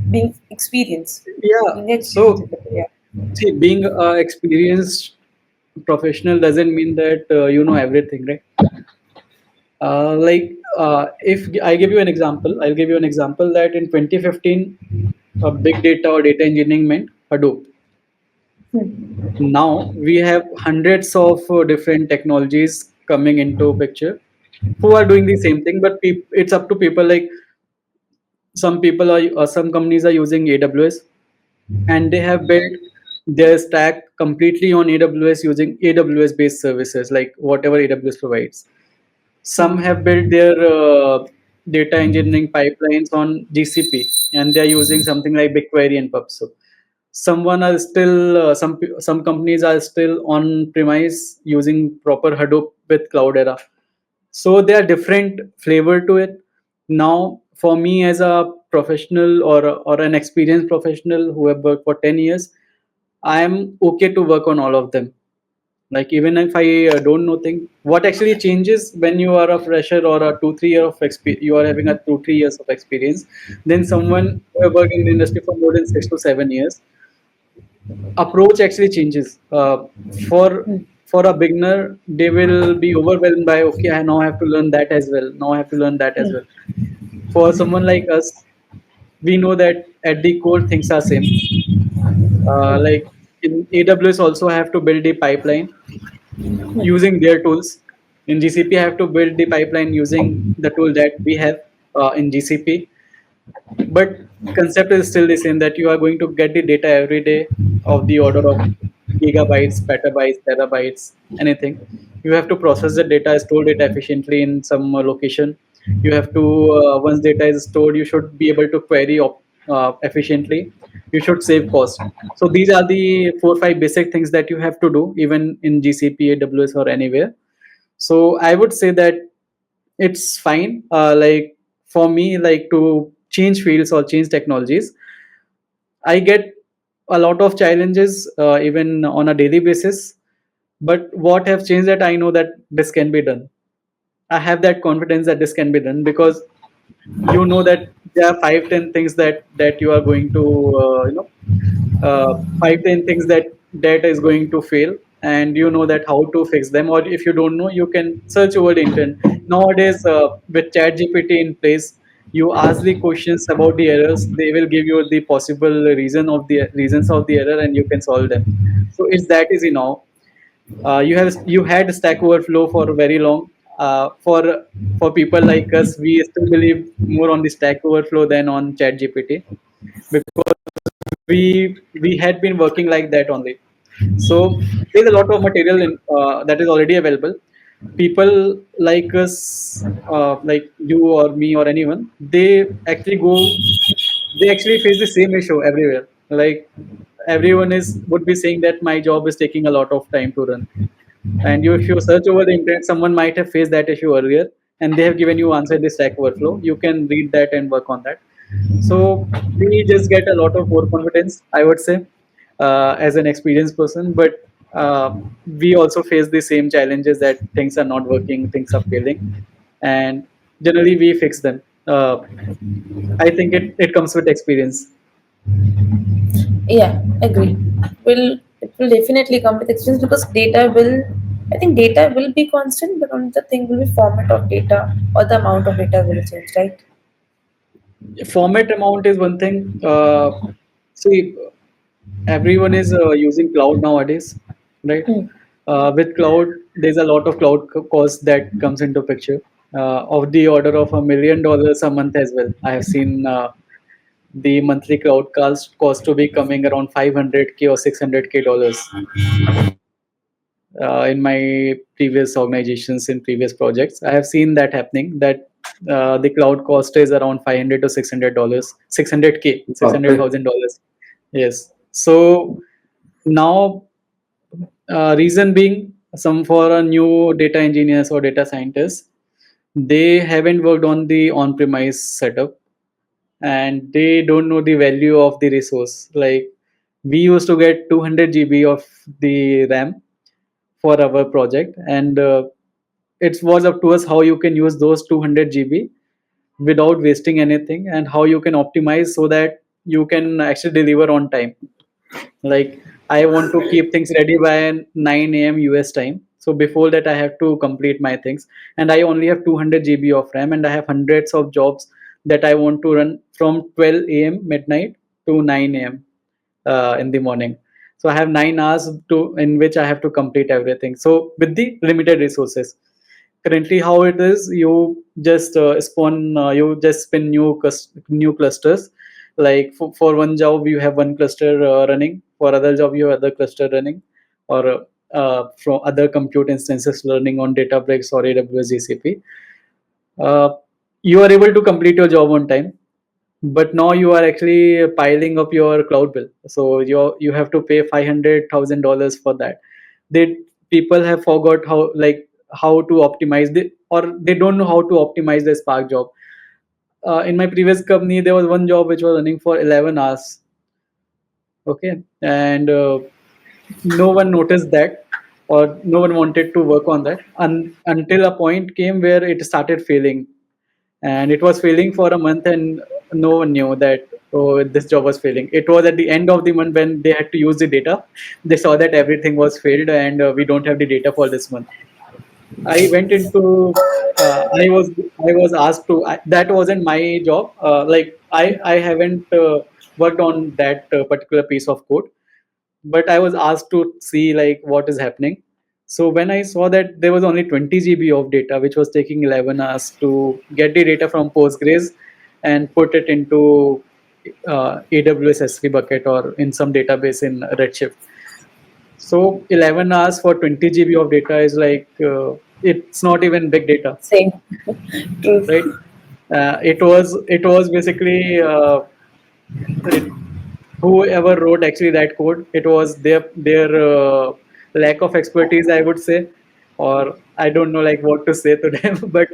Being experienced, Yeah. being experienced, So, in the yeah. see, being a experienced professional doesn't mean that you know everything, right? If I give you an example, I'll give you an example that in 2015, big data or data engineering meant Hadoop. Now we have hundreds of different technologies coming into picture who are doing the same thing, but it's up to people. Like some companies are using AWS, and they have built their stack completely on AWS using AWS based services, like whatever AWS provides. Some have built their data engineering pipelines on GCP, and they are using something like BigQuery and PubSub. Someone are still some companies are still on premise using proper Hadoop with Cloudera. So there are different flavor to it. Now, for me as a professional or an experienced professional who have worked for 10 years, I am okay to work on all of them. Like even if I don't know thing, what actually changes when you are a fresher or a 2 3 year of experience, you are having a 2 3 years of experience, then someone who have worked in the industry for more than 6 to 7 years, approach actually changes. For a beginner, they will be overwhelmed by, okay, I now have to learn that as well. Now I have to learn that as well. For someone like us, we know that at the core things are same. Like in AWS, also have to build a pipeline using their tools. In GCP, I have to build the pipeline using the tool that we have in GCP. But concept is still the same, that you are going to get the data every day of the order of gigabytes, petabytes, terabytes, anything. You have to process the data, store data efficiently in some location. You have to once data is stored, you should be able to query efficiently. You should save cost. So these are the 4 5 basic things that you have to do even in GCP, AWS, or anywhere. So I would say that it's fine. Like for me, like to change fields or change technologies, I get a lot of challenges even on a daily basis. But what have changed that I know that this can be done. I have that confidence that this can be done, because you know that there are 5 10 things that you are going to uh, 5 10 things that is going to fail, and you know that how to fix them. Or if you don't know, you can search over the internet nowadays. With chat gpt in place, you ask the questions about the errors, they will give you the possible reasons of the error, and you can solve them. So it's that easy now. You had Stack Overflow for very long. For people like us, we still believe more on the Stack Overflow than on ChatGPT, because we had been working like that only. So there's a lot of material that is already available. People like us, like you or me or anyone, they actually face the same issue everywhere. Like everyone is would be saying that my job is taking a lot of time to run. And if you search over the internet, someone might have faced that issue earlier, and they have given you answer this Stack Overflow. You can read that and work on that. So we just get a lot of more confidence, I would say, as an experienced person. But we also face the same challenges, that things are not working, things are failing, and generally we fix them. I think it comes with experience. Yeah, agree. It will definitely come with experience because data will, I think data will be constant, but only the thing will be format of data or the amount of data will change, right? Format amount is one thing. See, everyone is using cloud nowadays, right? Hmm. With cloud, there's a lot of cloud cost that comes into picture, of the order of $1 million a month as well. I have seen the monthly cloud cost to be coming around 500K or 600K dollars in my previous organizations, in previous projects. I have seen that happening. That the cloud cost is around 500 to $600, 600K, Perfect. $600,000. Yes. So now, reason being, some for a new data engineers or data scientists, they haven't worked on the on-premise setup, and they don't know the value of the resource. Like we used to get 200 GB of the RAM for our project, and it was up to us how you can use those 200 GB without wasting anything, and how you can optimize so that you can actually deliver on time. Like I want to keep things ready by 9 a.m. US time. So before that, I have to complete my things, and I only have 200 GB of RAM, and I have hundreds of jobs that I want to run from 12 a.m. midnight to 9 a.m. In the morning. So I have 9 hours to in which I have to complete everything. So with the limited resources, currently how it is, you just spin new clusters. Like for one job you have one cluster running, for other job you have other cluster running, or from other compute instances running on Databricks or AWS GCP. uh, you are able to complete your job on time, but now you are actually piling up your cloud bill. So you have to pay $500,000 for that. They People have forgot how to optimize the, or they don't know how to optimize the Spark job. In my previous company, there was one job which was running for 11 hours. Okay, and no one noticed that, or no one wanted to work on that, until a point came where it started failing, and it was failing for a month, and no one knew that, oh, this job was failing. It was at the end of the month when they had to use the data. They saw that everything was failed, and we don't have the data for this month. I went into I was asked to that wasn't my job. Like I haven't worked on that particular piece of code, but I was asked to see like what is happening. So when I saw that there was only 20 GB of data, which was taking 11 hours to get the data from Postgres and put it into AWS S3 bucket or in some database in Redshift. So 11 hours for 20 GB of data is like it's not even big data, Same. True. right? It was basically it, whoever wrote actually that code, it was their lack of expertise, I would say, or I don't know like what to say to them. But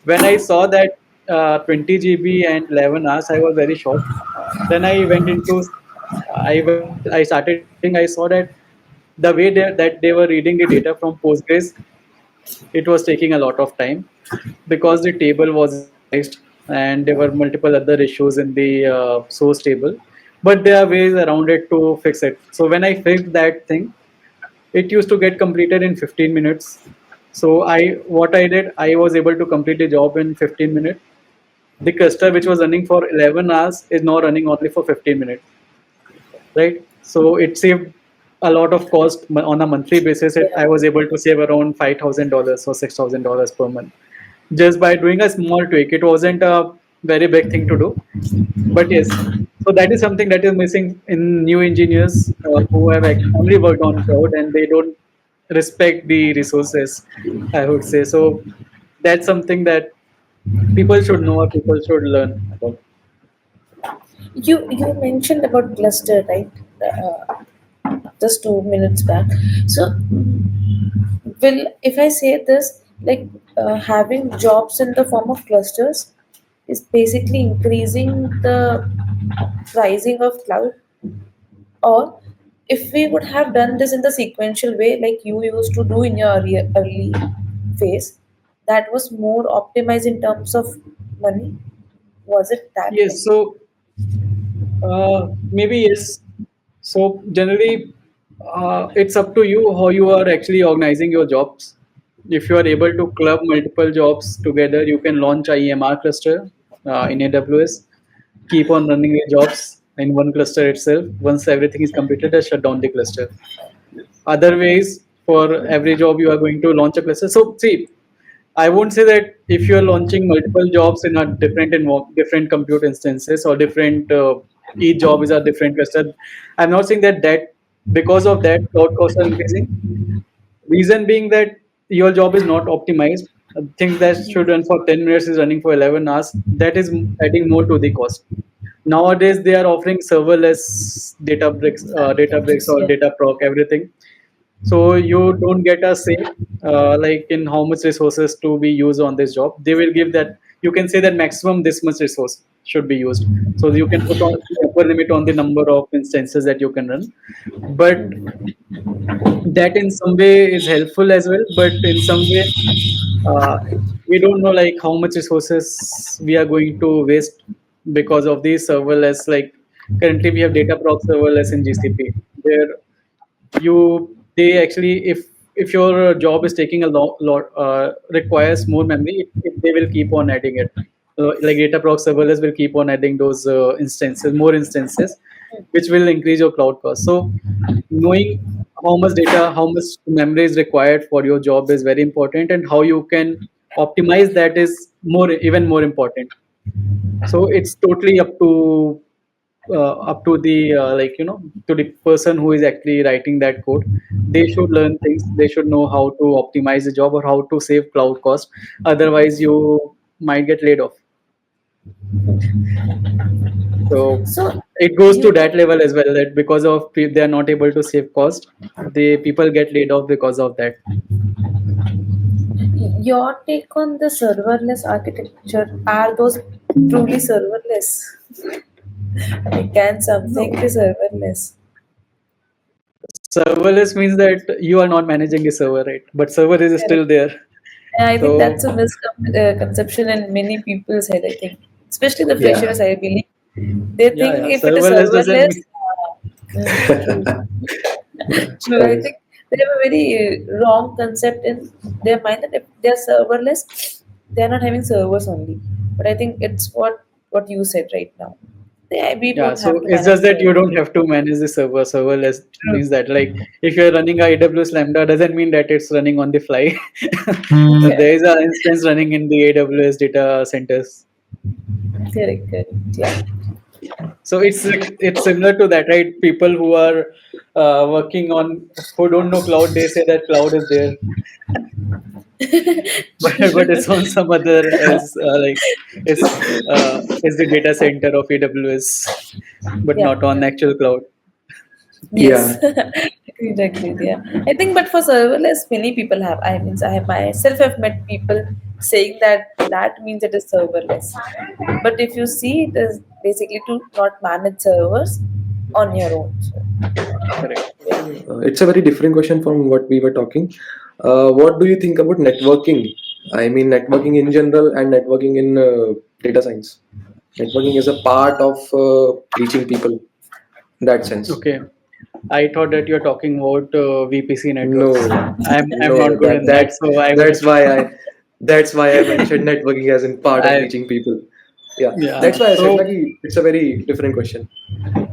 when I saw that 20 GB and 11 hours, I was very shocked. Then I started reading. I saw that the way that they were reading the data from Postgres, it was taking a lot of time because the table was initialized, and there were multiple other issues in the source table. But there are ways around it to fix it. So when I fixed that thing, it used to get completed in 15 minutes. So I did, I was able to complete the job in 15 minutes. The cluster which was running for 11 hours is now running only for 15 minutes, right? So it saved. a lot of cost on a monthly basis. Yeah. I was able to save around $5,000 or $6,000 per month just by doing a small tweak. It wasn't a very big thing to do, but yes. So that is something that is missing in new engineers who have only worked on cloud, and they don't respect the resources, I would say. So that's something that people should know or people should learn about. You mentioned about cluster, right? Just 2 minutes back. So, will if I say this, like having jobs in the form of clusters is basically increasing the pricing of cloud, or if we would have done this in the sequential way, like you used to do in your early phase, that was more optimized in terms of money. Was it that way? Yes, so maybe yes. So generally, it's up to you how you are actually organizing your jobs. If you are able to club multiple jobs together, you can launch a EMR cluster in AWS. Keep on running your jobs in one cluster itself. Once everything is completed, just shut down the cluster. Other ways, for every job you are going to launch a cluster. So see, I won't say that if you are launching multiple jobs in a different compute instances or different each job is a different cluster. I'm not saying that because of that cloud costs are increasing. Reason being that your job is not optimized. Things that should run for 10 minutes is running for 11 hours. That is adding more to the cost. Nowadays, they are offering serverless Databricks or Yeah. Dataproc, everything. So you don't get a say, like in how much resources to be used on this job. They will give that. You can say that maximum this much resource should be used. So you can put on upper limit on the number of instances that you can run. But that in some way is helpful as well. But in some way, uh, we don't know like how much resources we are going to waste because of these serverless. Like currently, we have Dataproc serverless in GCP, where they actually if your job is taking a lot requires more memory, they will keep on adding it. Like Dataproc serverless will keep on adding those more instances, which will increase your cloud cost. So knowing how much memory is required for your job is very important, and how you can optimize that is even more important. So it's totally up to the to the person who is actually writing that code. They should learn things. They should know how to optimize the job or how to save cloud cost. Otherwise, you might get laid off. So So it goes to you that level as well, that because of they are not able to save cost, the people get laid off because of that. your take on the serverless architecture, are those truly serverless? Like, can something No, be serverless? serverless means that you are not managing the server, right? But server is Correct. still there. And I think that's So a misconception in many people's head, I think. Especially the Yeah. freshers, I believe. They yeah, think yeah, if it is serverless doesn't serverless, mean. true. That's True. that I is think they have a very wrong concept in their mind that if they're serverless, they're not having servers only. But I think it's what you said right now. Yeah, we Yeah, don't have so to it's manage just that you servers. don't have to manage the server. Serverless True. means that, like, if you're running a AWS Lambda, doesn't mean that it's running on the fly. Yeah. There is an instance running in the AWS data centers. Correct. Correct. Yeah. So it's similar to that, right? People who are working on who don't know cloud, they say that cloud is there, but it's on some other else, like it's the data center of AWS, but Yeah. not on actual cloud. Yes. yeah. Agreed, agreed. Yeah. I think, but for serverless, many people have. I mean, I have myself have met people saying that that means it is serverless. But if you see, it is basically to not manage servers on your own. So, Correct. yeah. It's a very different question from what we were talking. What do you think about networking? I mean, networking in general and networking in data science. Networking is a part of reaching people in that sense. Okay. I thought that you're talking about VPC No, networks. I'm no, not good in that, so I would. that's why I mentioned networking as in part of I reaching people. Yeah, Yeah. that's why I said So like it's a very different question.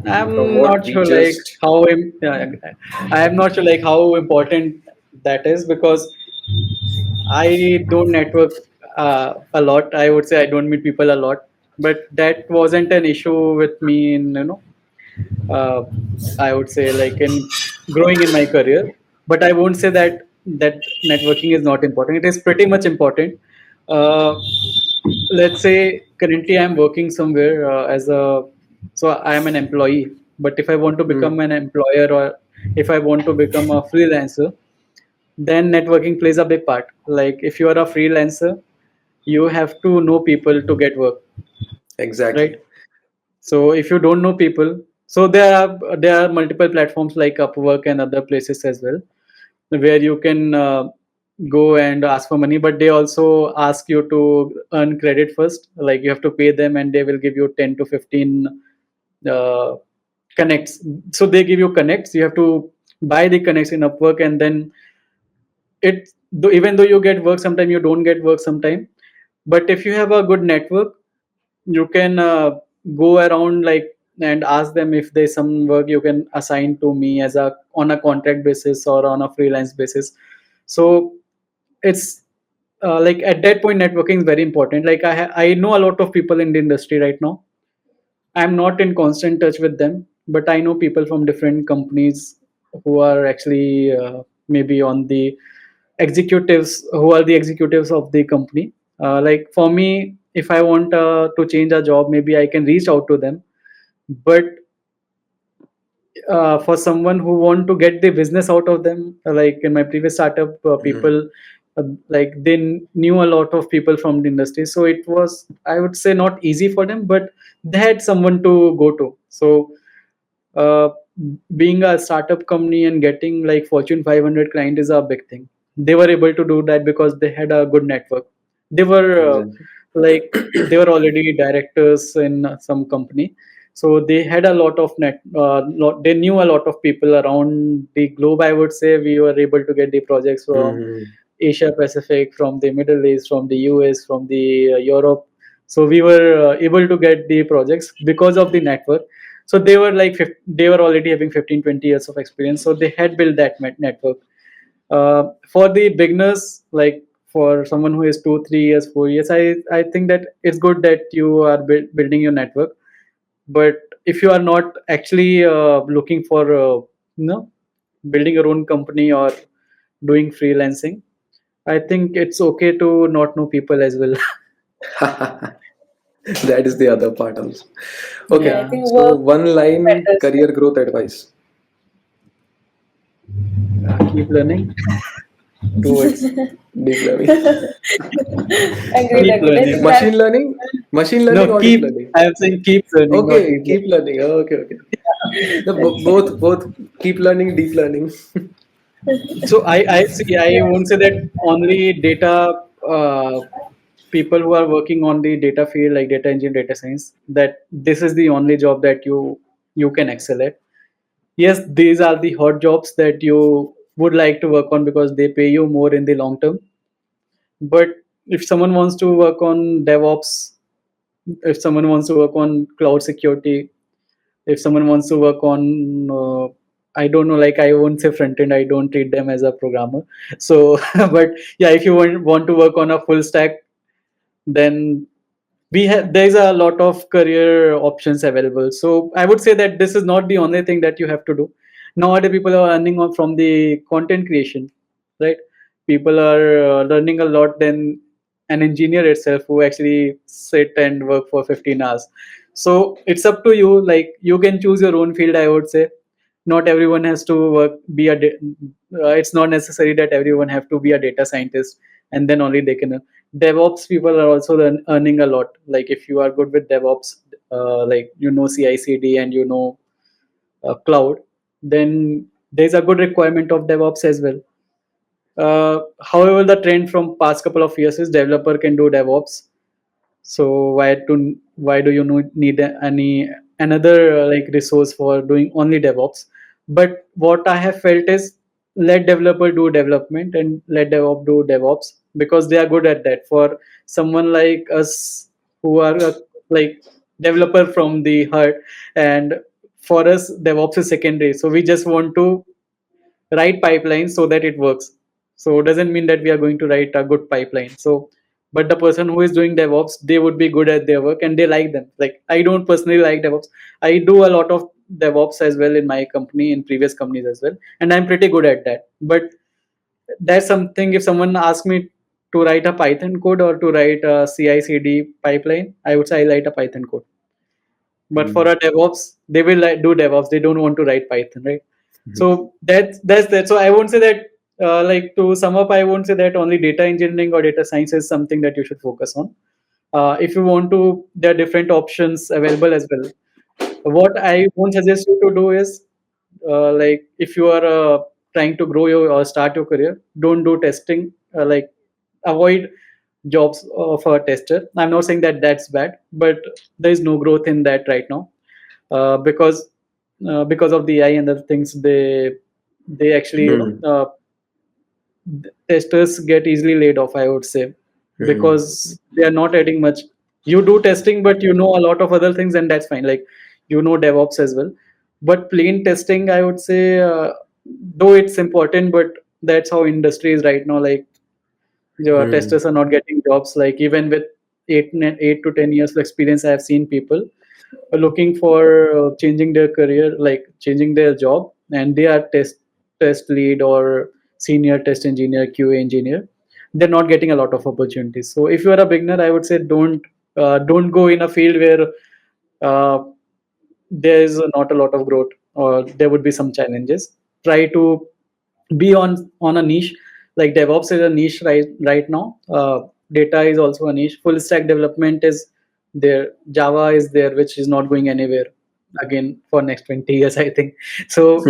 from I'm what not we sure like just. I am not sure like how important that is, because I don't network a lot. I would say I don't meet people a lot, but that wasn't an issue with me in, uh, I would say like in growing in my career. But I won't say that networking is not important. It is pretty much important. Uh, let's say currently I'm working somewhere as a, so I am an employee. But if I want to Hmm, become an employer, or if I want to become a freelancer, then networking plays a big part. Like if you are a freelancer, you have to know people to get work, right? exactly. So if you don't know people, so there are multiple platforms like Upwork and other places as well, where you can go and ask for money, but they also ask you to earn credit first. Like you have to pay them, and they will give you 10 to 15 uh, connects. So they give you connects. You have to buy the connects in Upwork, and then even though you get work sometime, you don't get work sometime. But if you have a good network, you can go around like and ask them if there's some work you can assign to me as a on a contract basis or on a freelance basis. So it's like at that point networking is very important. Like I know a lot of people in the industry right now. I'm not in constant touch with them, but I know people from different companies who are actually maybe on the executives, who are the executives of the company. Like for me, if I want to change a job, maybe I can reach out to them. But for someone who want to get the business out of them, like in my previous startup, Hmm. people like they knew a lot of people from the industry, so it was, I would say, not easy for them, but they had someone to go to. So uh, being a startup company and getting like Fortune 500 client is a big thing. They were able to do that because they had a good network. They were Exactly. like they were already directors in some company, so they had a lot of they knew a lot of people around the globe. I would say we were able to get the projects from Hmm. Asia Pacific, from the Middle East, from the US, from the Europe. So we were able to get the projects because of the network. So they were like they were already having 15, 20 years of experience, so they had built that network. For the beginners, like for someone who is 2, 3 years, 4 years, I think that it's good that you are building your network. But if you are not actually looking for you know building your own company or doing freelancing, I think it's okay to not know people as well. That is the other part also. Yeah, Okay, I Yeah. think so work one line matters. career growth advice. Keep learning towards Deep learning. Agreed, keep agreed. I learning. think that Machine learning? Machine No, learning or deep keep. learning? I am saying keep learning, not Okay, deep keep learning. learning. Okay, okay. The both keep learning, deep learning. So I see. I won't say that only data people who are working on the data field, like data engineering, data science, that this is the only job that you can excel at. Yes, these are the hot jobs that you would like to work on because they pay you more in the long term. But if someone wants to work on DevOps, if someone wants to work on cloud security, if someone wants to work on I don't know, like I won't say front end, I don't treat them as a programmer. So but yeah, if you want to work on a full stack, then we have there's a lot of career options available. So I would say that this is not the only thing that you have to do. Nowadays people are earning from the content creation, right? People are learning a lot than an engineer itself who actually sit and work for 15 hours. So it's up to you, like you can choose your own field, I would say. Not everyone has to work be it's not necessary that everyone have to be a data scientist and then only they can. DevOps people are also earning a lot. Like if you are good with DevOps, like CI/CD and cloud, then there's a good requirement of DevOps as well. However, the trend from past couple of years is developer can do DevOps. So why do you need any another like resource for doing only DevOps? But what I have felt is let developer do development and let DevOps do DevOps because they are good at that. For someone like us who are like developer from the heart, and for us DevOps is secondary. So we just want to write pipelines so that it works. So it doesn't mean that we are going to write a good pipeline. So but the person who is doing DevOps, they would be good at their work and they like them. Like I don't personally like DevOps. I do a lot of DevOps as well in my company, in previous companies as well, and I'm pretty good at that. But that's something, if someone asks me to write a Python code or to write a CI/CD pipeline, I would say I write a Python code. But for a DevOps, they will do DevOps. They don't want to write Python, right? So that's that. So I won't say that. Like to sum up, I won't say that only data engineering or data science is something that you should focus on. If you want to, there are different options available as well. What I won't suggest you to do is, like if you are trying to grow your or start your career, don't do testing. Like avoid jobs of a tester. I'm not saying that that's bad, but there is no growth in that right now, because of the AI and other things. They actually, Hmm. testers get easily laid off, I would say, Hmm. because they are not adding much. You do testing, but you know a lot of other things, and that's fine. Like you know DevOps as well, but plain testing, I would say, though it's important, but that's how industry is right now. Like your Hmm. testers are not getting jobs. Like even with 8 to 10 years of experience, I have seen people are looking for changing their career, like changing their job, and they are test lead or senior test engineer, QA engineer. They're not getting a lot of opportunities. So if you are a beginner, I would say don't go in a field where uh, there is not a lot of growth or there would be some challenges. Try to be on a niche. Like DevOps is a niche right now. Data is also a niche. Full stack development is there. Java is there, which is not going anywhere again for next 20 years, I think. So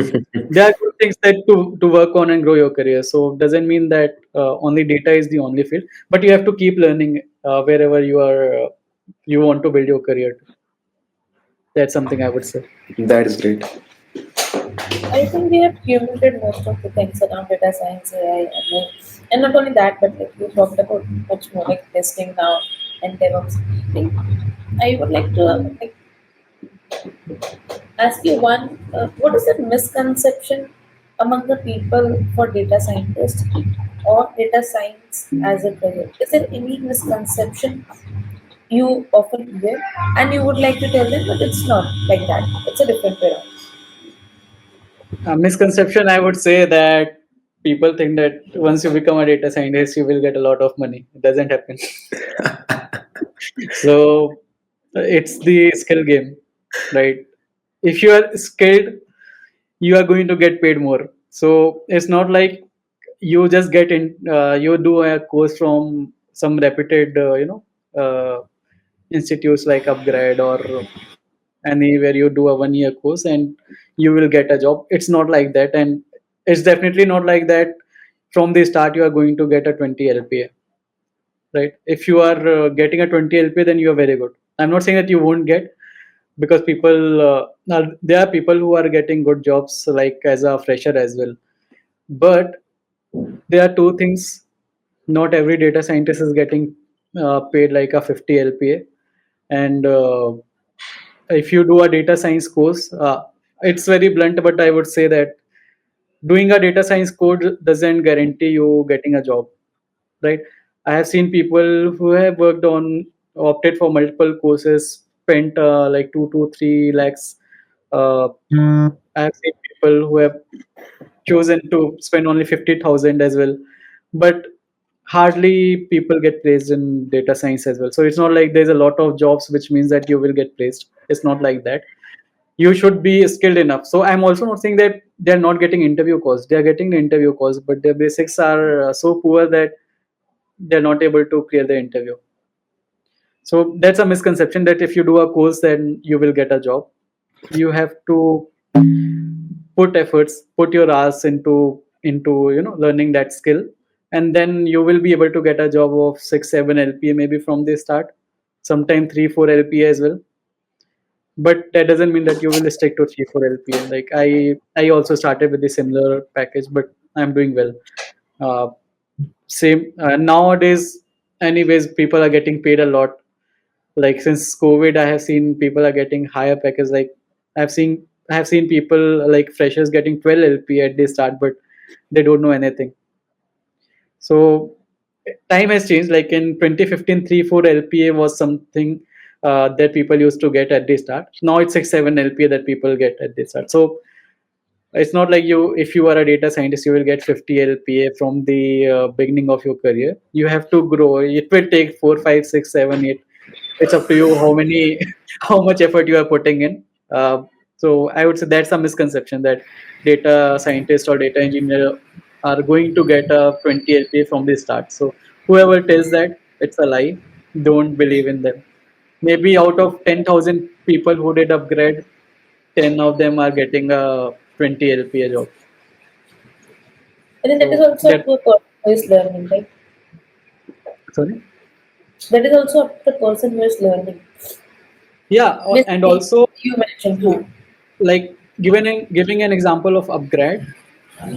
there are good things that to work on and grow your career. So doesn't mean that only data is the only field, but you have to keep learning wherever you are. You want to build your career. That's something I would say. That is great. I think we have cumulated most of the things around data science, AI, and not only that, but like we talked about much more like testing now and DevOps. Like, I would like to like ask you one: what is the misconception among the people for data scientists or data science as a career? Is there any misconception you often hear and you would like to tell them, but it's not like that? It's a different way around. A misconception, I would say that people think that once you become a data scientist, you will get a lot of money. It doesn't happen. So it's the skill game, right? If you are skilled, you are going to get paid more. So it's not like you just get in, you do a course from some reputed, institutes like Upgrade or anywhere you do a 1 year course and you will get a job. It's not like that, and it's definitely not like that from the start you are going to get a 20 LPA, right? If you are getting a 20 LPA, then you are very good. I'm not saying that you won't get, because people now there are people who are getting good jobs like as a fresher as well. But there are two things. Not every data scientist is getting paid like a 50 LPA, and if you do a data science course, it's very blunt, but I would say that doing a data science code doesn't guarantee you getting a job, right? I have seen people who have worked on, opted for multiple courses, spent like 2 to 3 lakhs. I have seen people who have chosen to spend only 50,000 as well, but hardly people get placed in data science as well. So it's not like there's a lot of jobs which means that you will get placed. It's not like that. You should be skilled enough. So I'm also not saying that they're not getting interview calls. They're getting the interview calls, but their basics are so poor that they're not able to clear the interview. So that's a misconception that if you do a course, then you will get a job. You have to put efforts, put your hours into learning that skill, and then you will be able to get a job of 6 7 LPA maybe from the start, sometime 3 4 LPA as well. But that doesn't mean that you will stick to 3 4 LPA. Like I also started with a similar package, but I'm doing well. uh, Same nowadays, anyways, people are getting paid a lot. Like since COVID, I have seen people are getting higher package. Like I've seen I have seen people like freshers getting 12 LPA at the start, but they don't know anything. So time has changed. Like in 2015, 3-4 LPA was something that people used to get at the start. Now it's 6-7 LPA that people get at the start. So it's not like you, if you are a data scientist, you will get 50 LPA from the beginning of your career. You have to grow. It will take 4, 5, 6, 7, 8. It's up to you how many, how much effort you are putting in. So I would say that's a misconception that data scientist or data engineer are going to get a 20 LPA from the start. So whoever tells that, it's a lie. Don't believe in them. Maybe out of 10,000 people who did upgrade, 10 of them are getting a 20 LPA job. I think that is So also up that, to a person who is learning, right? sorry. That is also up to the person who is learning. Yeah, and Basically, also you mentioned, huh? like giving an example of upgrade,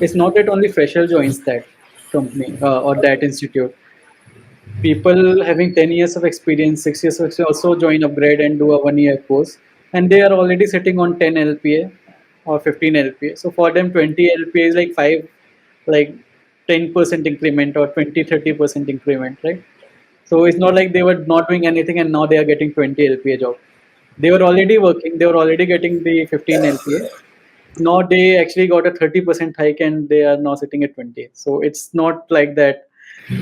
it's not that only fresher joins that company or that institute. People having 10 years of experience, 6 years of experience also join upgrade and do a 1 year course, and they are already sitting on 10 LPA or 15 LPA. So for them 20 LPA is like 5, like 10% increment or 20-30% increment, right? So it's not like they were not doing anything and now they are getting 20 LPA job. They were already working, they were already getting the 15 LPA. Now they actually got a 30% hike and they are now sitting at 20. So it's not like that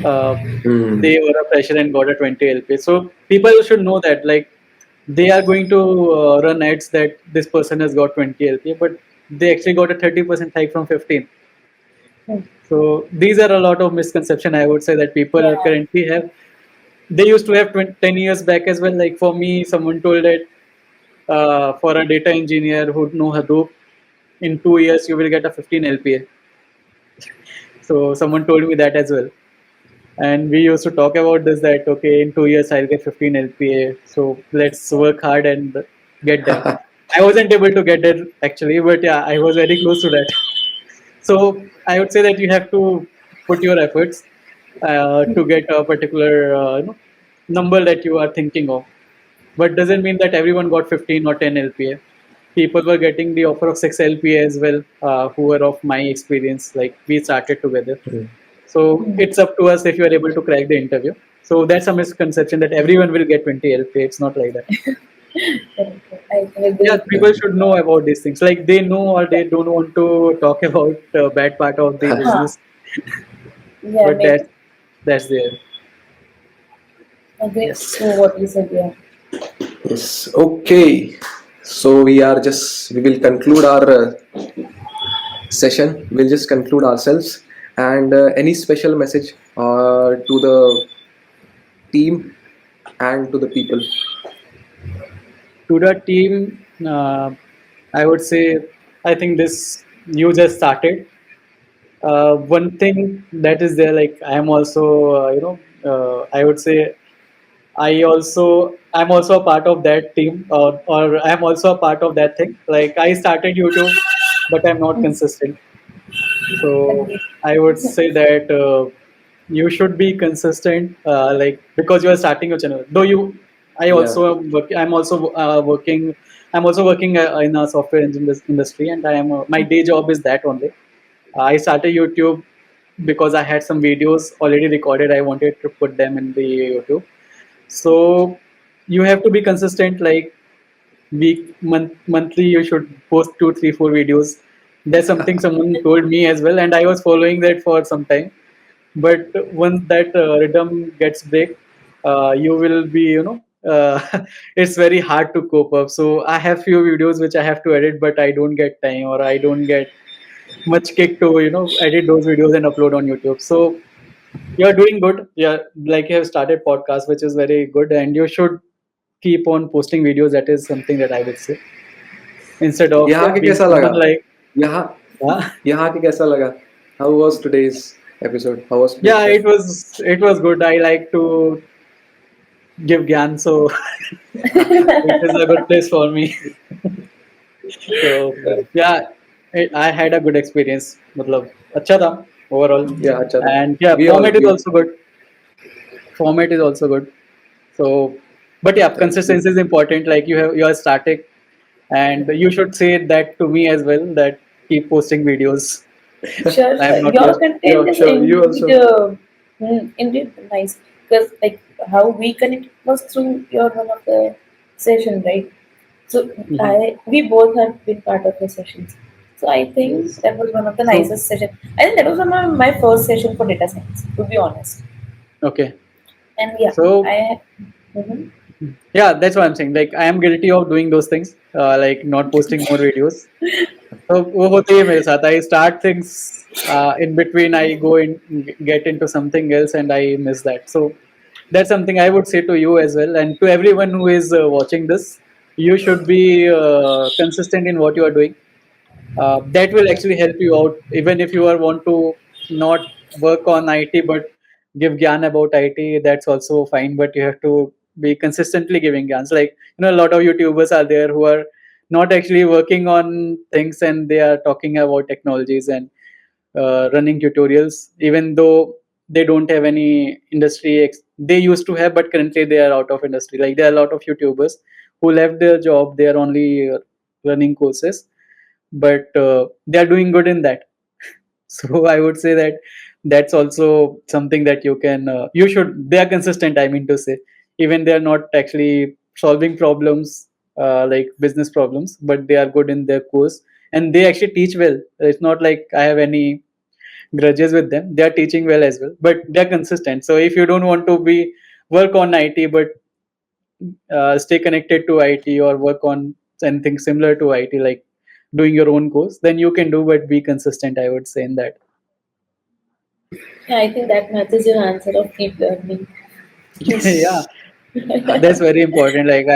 uh, Hmm. they were a fresher and got a 20 LPA. So people should know that like they are going to run ads that this person has got 20 LPA, but they actually got a 30% hike from 15. Hmm. So these are a lot of misconception I would say that people Yeah. currently have. They used to have 10 years back as well. Like for me, someone told that for a data engineer who know Hadoop, in 2 years you will get a 15 LPA. So someone told me that as well. And we used to talk about this that okay, in 2 years I'll get 15 LPA. So let's work hard and get that. I wasn't able to get that actually, but yeah, I was very close to that. So I would say that you have to put your efforts to get a particular number that you are thinking of. But doesn't mean that everyone got 15 or 10 LPA. People were getting the offer of 6 LPA as well, who were of my experience. Like we started together. So it's up to us if you are able to crack the interview. So that's a misconception that everyone will get 20 LPA. It's not like that. Correct. I agree Yeah, with you. people should know about these things. Like they know or they don't want to talk about bad part of the Huh. business, Yeah, but maybe. that's there. Agree Yes. to what you said, yeah. Yes. Okay. So we will conclude our session. We'll just conclude ourselves. And any special message to the team and to the people? To the team, I would say I think this you just started. One thing that is there, like I am also, I would say I'm also a part of that team, or I'm also a part of that thing. Like I started YouTube, but I'm not consistent. So Agree. I would say that you should be consistent, like because you are starting your channel. Though you, I Yeah. also am work, I'm also working. I'm also working in a software industry, and I am my day job is that only. I started YouTube because I had some videos already recorded. I wanted to put them in the YouTube. So you have to be consistent. Like monthly, you should post 2, 3, 4 videos. That's something someone told me as well, and I was following that for some time. But once that rhythm gets break, you will be it's very hard to cope up. So I have few videos which I have to edit, but I don't get time or I don't get much kick to edit those videos and upload on YouTube. So you're doing good. Yeah, like you have started podcast, which is very good, and you should keep on posting videos. That is something that I would say instead of यहाँ के being कैसा लगा? someone like यहाँ uh, यहाँ के कैसा लगा? How was today's episode? How was today's yeah, show? it was good. I like to give gyan, so it is a good place for me. So yeah, I had a good experience. मतलब अच्छा था overall, Yeah, अच्छा था. and yeah, We all format is we also good. Format is also good. So, but yeah, that's good. consistency is important. Like you are static. And you should say that to me as well, that keep posting videos. Sure, I am sure. not Your lost. content Sure, is sure. You indeed, also. indeed nice, because like how we connect was through your one of the session, right? So Mhm. I we both have been part of the sessions. So I think Yes. that was one of the So, nicest session. I think that was one of my first session for data science, to be honest. okay. And yeah, So, I. Mhm. yeah, that's what I'm saying. Like, I am guilty of doing those things, like not posting more videos. तो वो होती है मेरे साथ. I start things in between. I go in, get into something else, and I miss that. So that's something I would say to you as well, and to everyone who is watching this. You should be consistent in what you are doing. That will actually help you out, even if you are want to not work on IT but give gyan about IT. That's also fine, but you have to be consistently giving gyans. Like, a lot of YouTubers are there who are not actually working on things, and they are talking about technologies and running tutorials, even though they don't have any they used to have, but currently they are out of industry. Like, there are a lot of YouTubers who left their job. They are only running courses, but they are doing good in that. So I would say that that's also something that you should, they are consistent, I mean to say. Even they are not actually solving problems, like business problems, but they are good in their course, and they actually teach well. It's not like I have any grudges with them. They are teaching well as well, but they're consistent. So if you don't want to be work on IT, but stay connected to IT, or work on anything similar to IT, like doing your own course, then you can do, but be consistent, I would say, in that. Yeah, I think that matches your answer of keep learning. Yeah, Yes. that's very important. Like,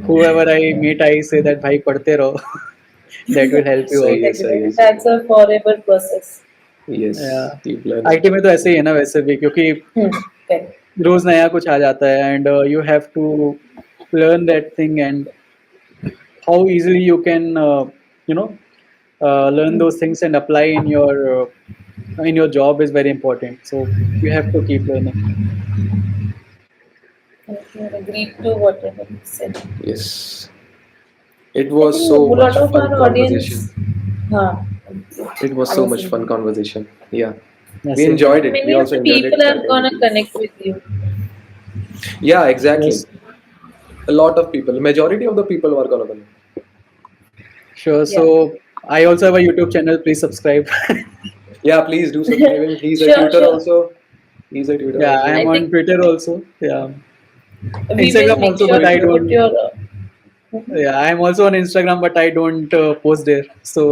whoever I meet, I say that bhai padhte raho. That will help you out. सही है, Definitely, सही है, सही that's है. a forever process. Yes. Yeah. Keep learning. IT में तो ऐसे ही है ना, वैसे भी, क्योंकि Correct. रोज नया कुछ आ जाता है, and you have to learn that thing, and how easily you can you know learn those things and apply in your job is very important. So you have to keep learning. I can agree to whatever you said. Yes. It I was think so a lot much of fun our audience, conversation. huh, It was I so was much fun saying, conversation. Yeah. Yeah, We same I here. enjoyed think it. We many of also the enjoyed people it are chatting with gonna you. connect with you. Yeah, exactly. Yes, A lot of people, majority of the people were gonna come. sure. Yeah. So I also have a YouTube channel. Please subscribe. Yeah, please do subscribe him. He's a Sure, tutor sure. also. He's a tutor Yeah, also. I'm I on think Twitter also. Yeah, we will Instagram make also, sure but Great, I to great. put don't. your. Yeah, I'm also on Instagram, but I don't post there. So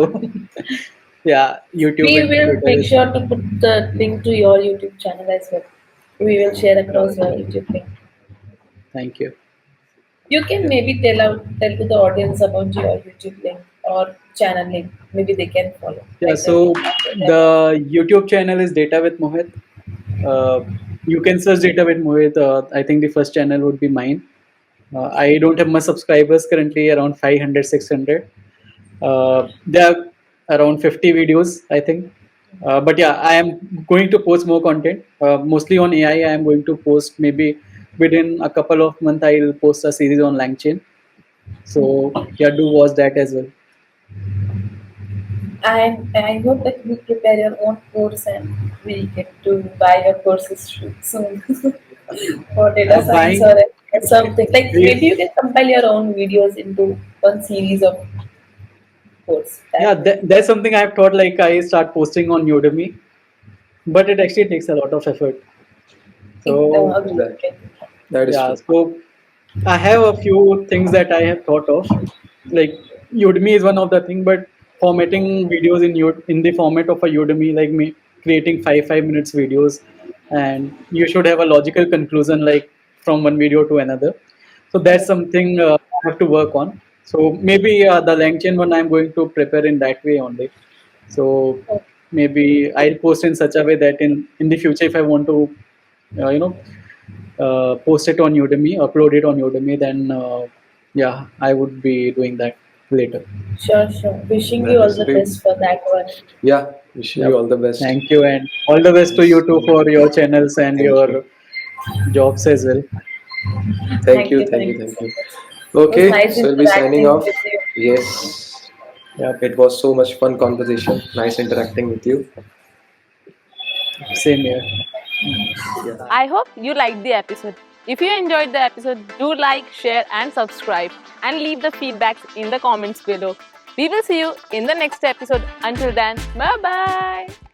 yeah, YouTube We and will Twitter make is sure fine. to put the link to your YouTube channel as well. We will share Sure, across your sure. YouTube link. Thank you. You can Yeah. maybe tell to the audience about your YouTube link or channel link. Maybe they can follow Yeah, right away so after they are watching. the YouTube channel is Data with Mohit. You can search Data with Mohit. I think the first channel would be mine. I don't have much subscribers currently, around 500, 600. There are around 50 videos, I think. But yeah, I am going to post more content, mostly on AI. I am going to post maybe within a couple of months. I will post a series on LangChain. So yeah, do watch that as well. And I hope that you prepare your own course and we get to buy your courses soon for data science Buying, or something. Like maybe we, you can compile your own videos into one series of course. yeah, That way. that's something I've thought. Like, I start posting on Udemy, but it actually takes a lot of effort. So Agree. Exactly. That is yeah, true. so I have a few things that I have thought of. Like, Udemy is one of the thing, but formatting videos in the format of a Udemy, like me creating 5 minutes videos, and you should have a logical conclusion, like from one video to another. So that's something I have to work on. So maybe the LangChain one I'm going to prepare in that way only. So maybe I'll post in such a way that in the future, if I want to, uh, you know post it on Udemy, upload it on Udemy, then yeah, I would be doing that later. Sure, sure. Wishing you That all is the great. best for that one. Yeah. Wishing you Yep. all the best. Thank you, and all the best to you Yes. too for your channels and Thank you. your jobs as well. Thank you. Thank Thank you. you Thank so you. much. It was Okay, nice so we'll be signing interacting off. with you. Yes. Yeah, it was so much fun conversation. Nice interacting with you. Same here. Yeah. I hope you liked the episode. If you enjoyed the episode, do like, share, and subscribe, and leave the feedbacks in the comments below. We will see you in the next episode. Until then, bye bye.